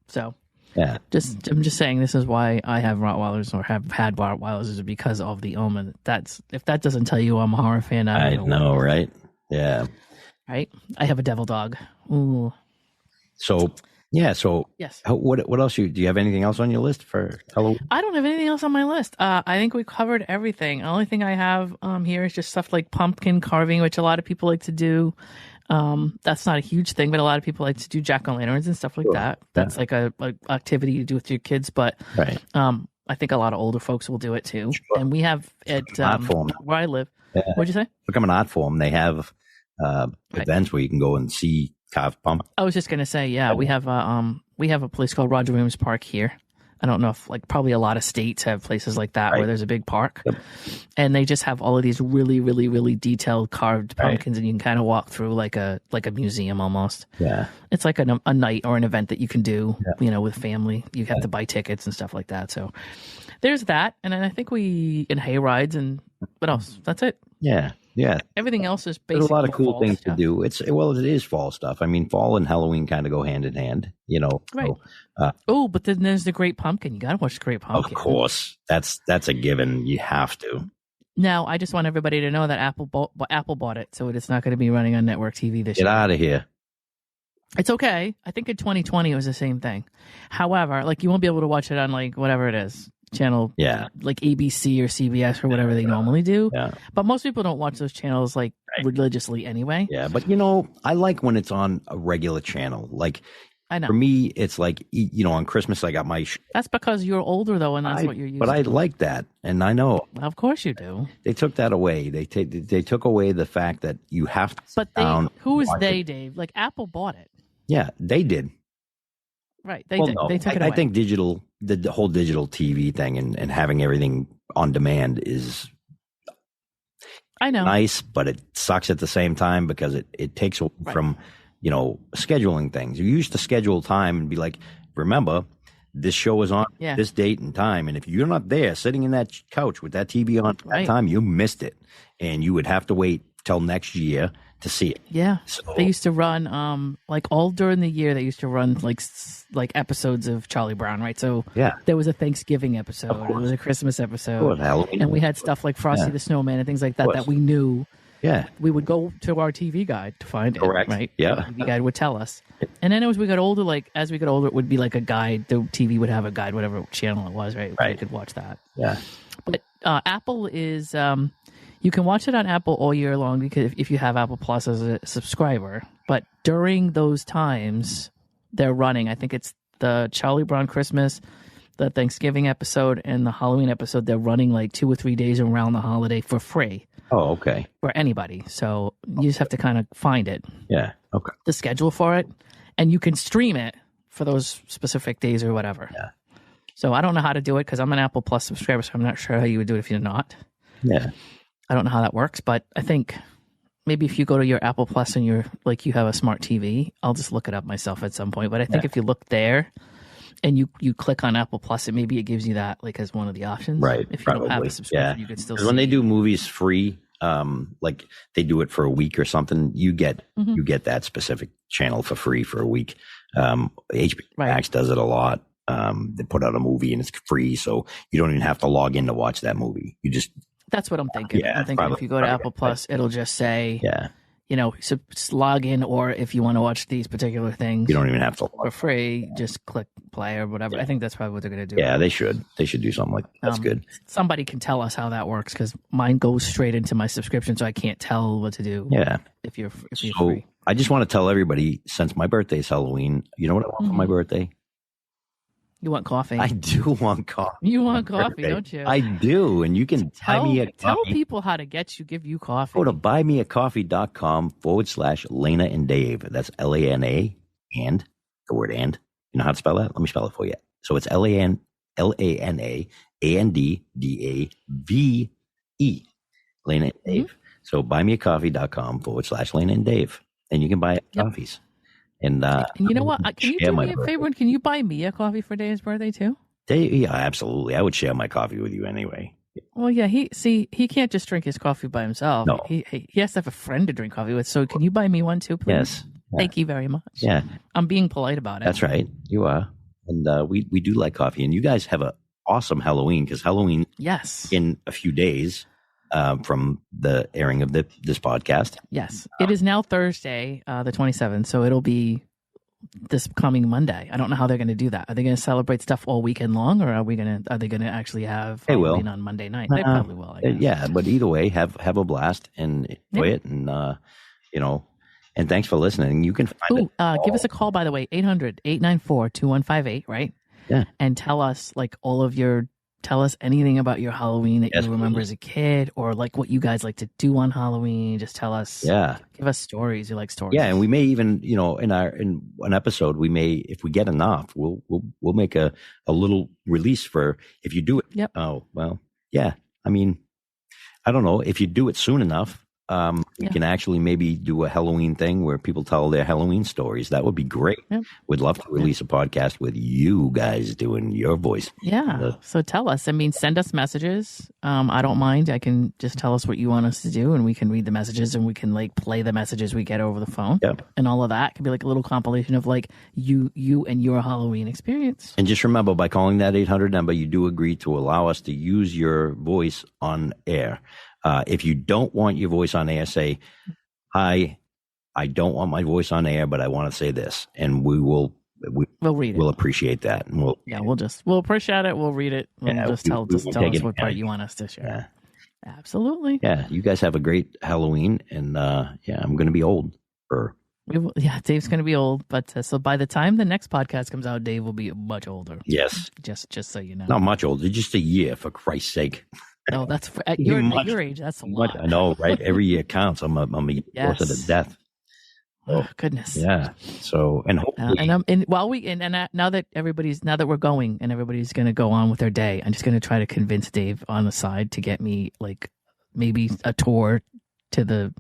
So I'm just saying, this is why I have Rottweilers, or have had Rottweilers, is because of The Omen. If that doesn't tell you I'm a horror fan, I
know, right? Yeah.
Right? I have a devil dog. Ooh.
So yes. What else do you have anything else on your list for Halloween?
I don't have anything else on my list. I think we covered everything. The only thing I have here is just stuff like pumpkin carving, which a lot of people like to do. That's not a huge thing, but a lot of people like to do jack-o'-lanterns and stuff like that. That's like a activity you do with your kids. But I think a lot of older folks will do it too. Sure. And we have at where I live. Yeah. What'd you say?
Become an art form. They have events where you can go and see carved pumpkin.
I was just gonna say, we have a place called Roger Williams Park here. I don't know if probably a lot of states have places like that where there's a big park, and they just have all of these really, really, really detailed carved pumpkins, and you can kind of walk through like a museum almost. Yeah, it's like a night or an event that you can do, with family. You have to buy tickets and stuff like that. So there's that, and then I think in hay rides and what else? That's it.
Yeah. Yeah.
Everything else is basically
there's a lot of cool things to do. It is fall stuff. I mean, fall and Halloween kind of go hand in hand,
Right. So, but then there's the Great Pumpkin. You got to watch the Great Pumpkin.
Of course. That's a given. You have to.
Now, I just want everybody to know that Apple bought it, so it's not going to be running on network TV this year.
Get out of here.
It's okay. I think in 2020 it was the same thing. However, you won't be able to watch it on whatever it is. Channel, like ABC or CBS or whatever they normally do. Yeah. But most people don't watch those channels religiously anyway.
Yeah, but I like when it's on a regular channel.
I know.
For me, it's on Christmas I got my.
That's because you're older though, and that's what you're used to.
But I like that, and I know.
Of course you do.
They took that away. They took away the fact that you have to.
But who is they, Dave? Apple bought it.
Yeah, they did.
Right. They did.
No,
They took it away.
I think the whole digital TV thing and having everything on demand is
I know.
nice, but it sucks at the same time because it takes away from, scheduling things. You used to schedule time and be like, remember, this show is on this date and time. And if you're not there sitting in that couch with that TV on at that time, you missed it. And you would have to wait till next year to see it.
Yeah. So, they used to run, like all during the year, they used to run like episodes of Charlie Brown, right? So there was a Thanksgiving episode, there was a Christmas episode,
Halloween,
and we had stuff like Frosty the Snowman and things like that that we knew.
Yeah.
We would go to our TV guide to find it, right?
Yeah.
The TV guide would tell us. And then as we got older, it would be like a guide. The TV would have a guide, whatever channel it was, right? We could watch that.
Yeah.
But Apple is... you can watch it on Apple all year long because if you have Apple Plus as a subscriber. But during those times, they're running. I think it's the Charlie Brown Christmas, the Thanksgiving episode, and the Halloween episode. They're running like 2 or 3 days around the holiday for free.
Oh, okay.
For anybody. So you just have to kind of find it.
Yeah. Okay.
The schedule for it. And you can stream it for those specific days or whatever.
Yeah.
So I don't know how to do it because I'm an Apple Plus subscriber, so I'm not sure how you would do it if you're not.
Yeah.
I don't know how that works, but I think maybe if you go to your Apple Plus and you have a smart TV, I'll just look it up myself at some point. But I think if you look there and you click on Apple Plus, it gives you that like as one of the options.
Right.
If you don't have a subscription, you could still see
when they do movies free, like they do it for a week or something, you get that specific channel for free for a week. HBO Max does it a lot. They put out a movie and it's free, so you don't even have to log in to watch that movie. You just
That's what I'm thinking. I'm thinking if you go to Apple Plus, it'll just say, so just log in, or if you want to watch these particular things,
you don't even have to
for free, just click play or whatever. I think that's probably what they're going to do.
Yeah, they should. They should do something like that. That's good.
Somebody can tell us how that works because mine goes straight into my subscription, so I can't tell what to do.
Yeah.
If you're free.
I just want to tell everybody, since my birthday is Halloween, you know what I want for my birthday?
You want coffee?
I do want coffee.
You want coffee, don't you?
I do. And you can buy me a coffee.
Tell people how to give you coffee.
Go to buymeacoffee.com/Lana and Dave. That's LANA and the word and. You know how to spell that? Let me spell it for you. So it's LANAANDDAVE. Lana and Dave. So buymeacoffee.com/Lana and Dave. And you can buy coffees. And
you know what? Can you do me a favor? Can you buy me a coffee for Dave's birthday too?
Yeah, absolutely. I would share my coffee with you anyway.
Well, yeah. He can't just drink his coffee by himself.
No.
He has to have a friend to drink coffee with. So can you buy me one too, please?
Yes.
Thank you very much.
Yeah.
I'm being polite about it.
That's right. You are. And we do like coffee. And you guys have an awesome Halloween because Halloween in a few days. From the airing of this podcast.
Yes. It is now Thursday, the 27th, so it'll be this coming Monday. I don't know how they're going to do that. Are they going to celebrate stuff all weekend long, or are they going to actually have Halloween on Monday night? They probably will, I guess.
Yeah, but either way, have a blast and enjoy it. And, and thanks for listening. You can find it.
Give us a call, by the way, 800-894-2158, right?
Yeah.
And tell us tell us anything about your Halloween that you remember as a kid, or like what you guys like to do on Halloween. Just tell us.
Yeah.
Give us stories. You like stories.
Yeah, and we may even, in an episode, we may, if we get enough, we'll make a little release for if you do it.
Yep.
Oh, well, yeah. I mean, I don't know if you do it soon enough. We can actually maybe do a Halloween thing where people tell their Halloween stories. That would be great. Yep. We'd love to release a podcast with you guys doing your voice.
Yeah. So tell us. I mean, send us messages. I don't mind. I can just tell us what you want us to do, and we can read the messages, and we can play the messages we get over the phone.
Yep.
And all of that could be like a little compilation of you and your Halloween experience.
And just remember, by calling that 800 number, you do agree to allow us to use your voice on air. If you don't want your voice on air, say, "Hi, I don't want my voice on air, but I want to say this," and we'll read it. We'll appreciate that, and we'll
appreciate it. We'll read it. We'll tell us what part you want us to share.
Yeah.
Absolutely.
Yeah, you guys have a great Halloween, and I'm going to be old.
Dave's going to be old, but so by the time the next podcast comes out, Dave will be much older.
Yes,
just so you know,
not much older, just a year, for Christ's sake.
No, that's at your age. That's a lot.
I know, right? Every year counts. I'm a year closer to death.
Oh goodness.
Yeah. So, and hopefully,
now that we're going and everybody's going to go on with their day, I'm just going to try to convince Dave on the side to get me like maybe a tour to the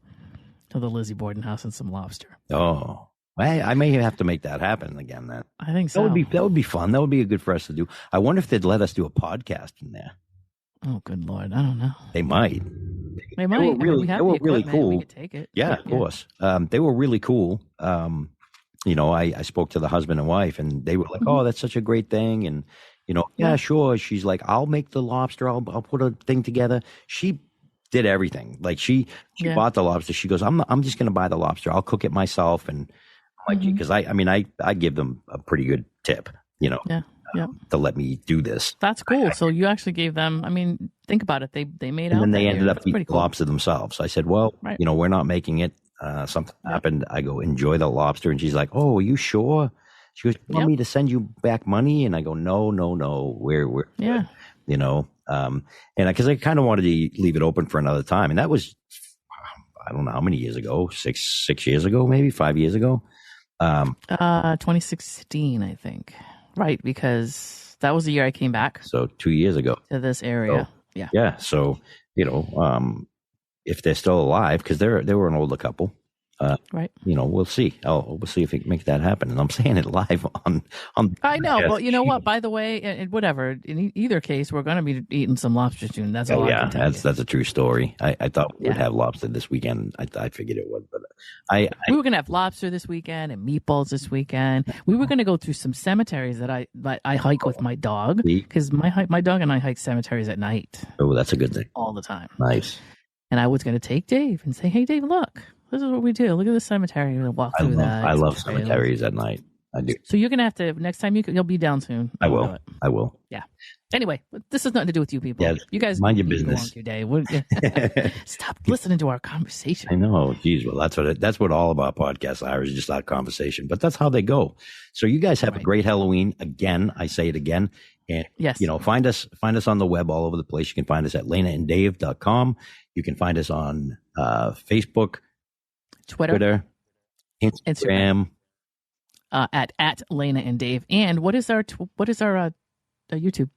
Lizzie Borden house and some lobster.
oh, I may have to make that happen again. Then
I think so.
that would be fun. That would be a good for us to do. I wonder if they'd let us do a podcast in there.
Oh, good Lord. I don't know.
They might.
They might.
They were really cool.
We could take it.
Yeah, of course. They were really cool. I spoke to the husband and wife, and they were like, "Oh, that's such a great thing." And yeah, sure. She's like, "I'll make the lobster. I'll put a thing together." She did everything. Like she bought the lobster. She goes, "I'm just going to buy the lobster. I'll cook it myself." And I'm like, because I give them a pretty good tip. To let me do this.
That's cool. So you actually gave them, think about it. They made out.
And then they ended up
eating
the lobster themselves. I said, well, we're not making it. Something happened. I go, enjoy the lobster. And she's like, oh, are you sure? She goes, you want me to send you back money? And I go, no. We're
yeah.
And because I kind of wanted to leave it open for another time. And that was, I don't know how many years ago, 6 years ago, maybe 5 years ago.
2016, I think. Right, because that was the year I came back.
So 2 years ago.
To this area.
So, yeah. So, if they're still alive, because they were an older couple.
Right.
We'll see. We'll see if we can make that happen. And I'm saying it live on.
I know. Well, you know what? By the way, whatever. In either case, we're going to be eating some lobster soon. That's all. I can tell you.
That's a true story. I thought we would have lobster this weekend. I figured it would, but we
were going to have lobster this weekend and meatballs this weekend. We were going to go through some cemeteries that I hike with my dog, because my dog and I hike cemeteries at night.
Oh, that's a good thing.
All the time.
Nice.
And I was going to take Dave and say, hey, Dave, look. This is what we do. Look at the cemetery. We're going to walk through that.
I love cemeteries at night. I do.
So you're going to have to, next time you'll be down soon.
I will.
Yeah. Anyway, this has nothing to do with you people. Yeah, you guys
mind your business.
Your day. Stop listening to our conversation.
I know. Geez, well, that's what all of our podcasts are, is just our conversation. But that's how they go. So you guys have a great Halloween. Again, I say it again. And, find us on the web all over the place. You can find us at lanaanddave.com. You can find us on Facebook, Twitter, Instagram.
At Lana and Dave. And what is our YouTube?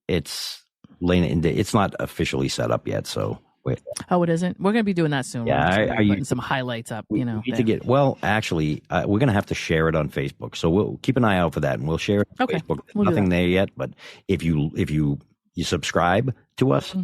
It's Lana and Dave. It's not officially set up yet, so wait.
Oh, it isn't? We're going to be doing that soon.
Yeah,
putting some highlights up.
We need to get. Well, actually, we're going to have to share it on Facebook, so we'll keep an eye out for that, and we'll share it on Facebook. There's nothing there yet, but if you subscribe to us,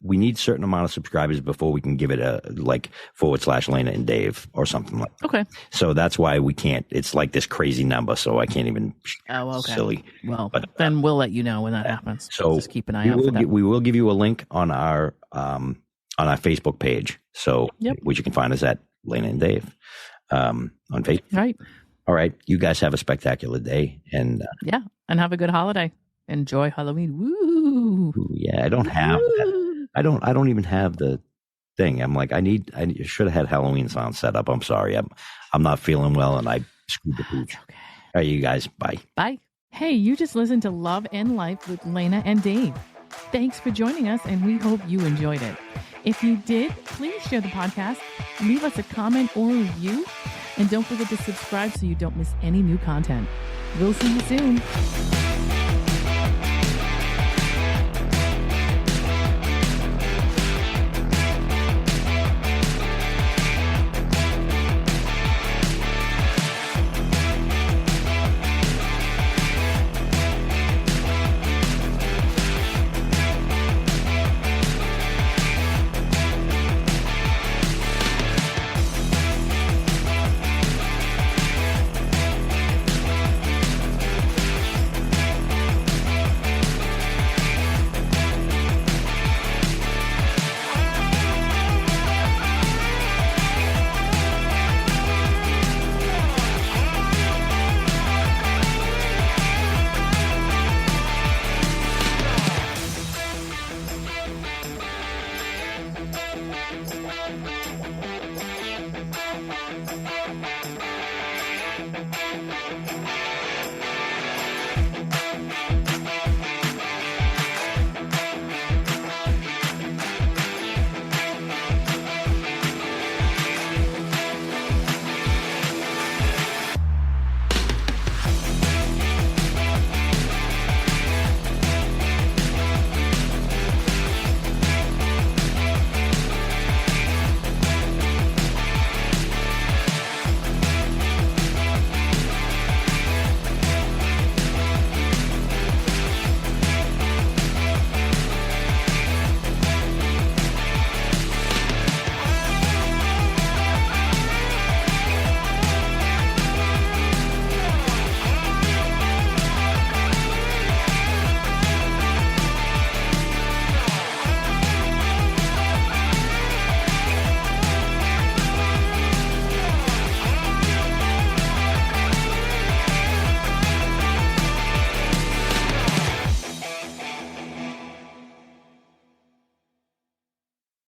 we need a certain amount of subscribers before we can give it a /Lana and Dave or something like that.
Okay.
So that's why we can't. It's like this crazy number, so I can't even.
Oh, okay.
Silly.
Well, but then we'll let you know when that happens.
So
just keep an eye out for that.
We will give you a link on our Facebook page, which you can find us at Lana and Dave on Facebook.
Right.
All right. You guys have a spectacular day, and
and have a good holiday. Enjoy Halloween. Woo!
Yeah, I don't have that. I don't even have the thing. I'm like, I should have had Halloween sound set up. I'm sorry. I'm not feeling well, and I screwed the pooch.
Okay.
All right, you guys. Bye.
Bye. Hey, you just listened to Love and Life with Lana and Dave. Thanks for joining us, and we hope you enjoyed it. If you did, please share the podcast, leave us a comment or review, and don't forget to subscribe so you don't miss any new content. We'll see you soon.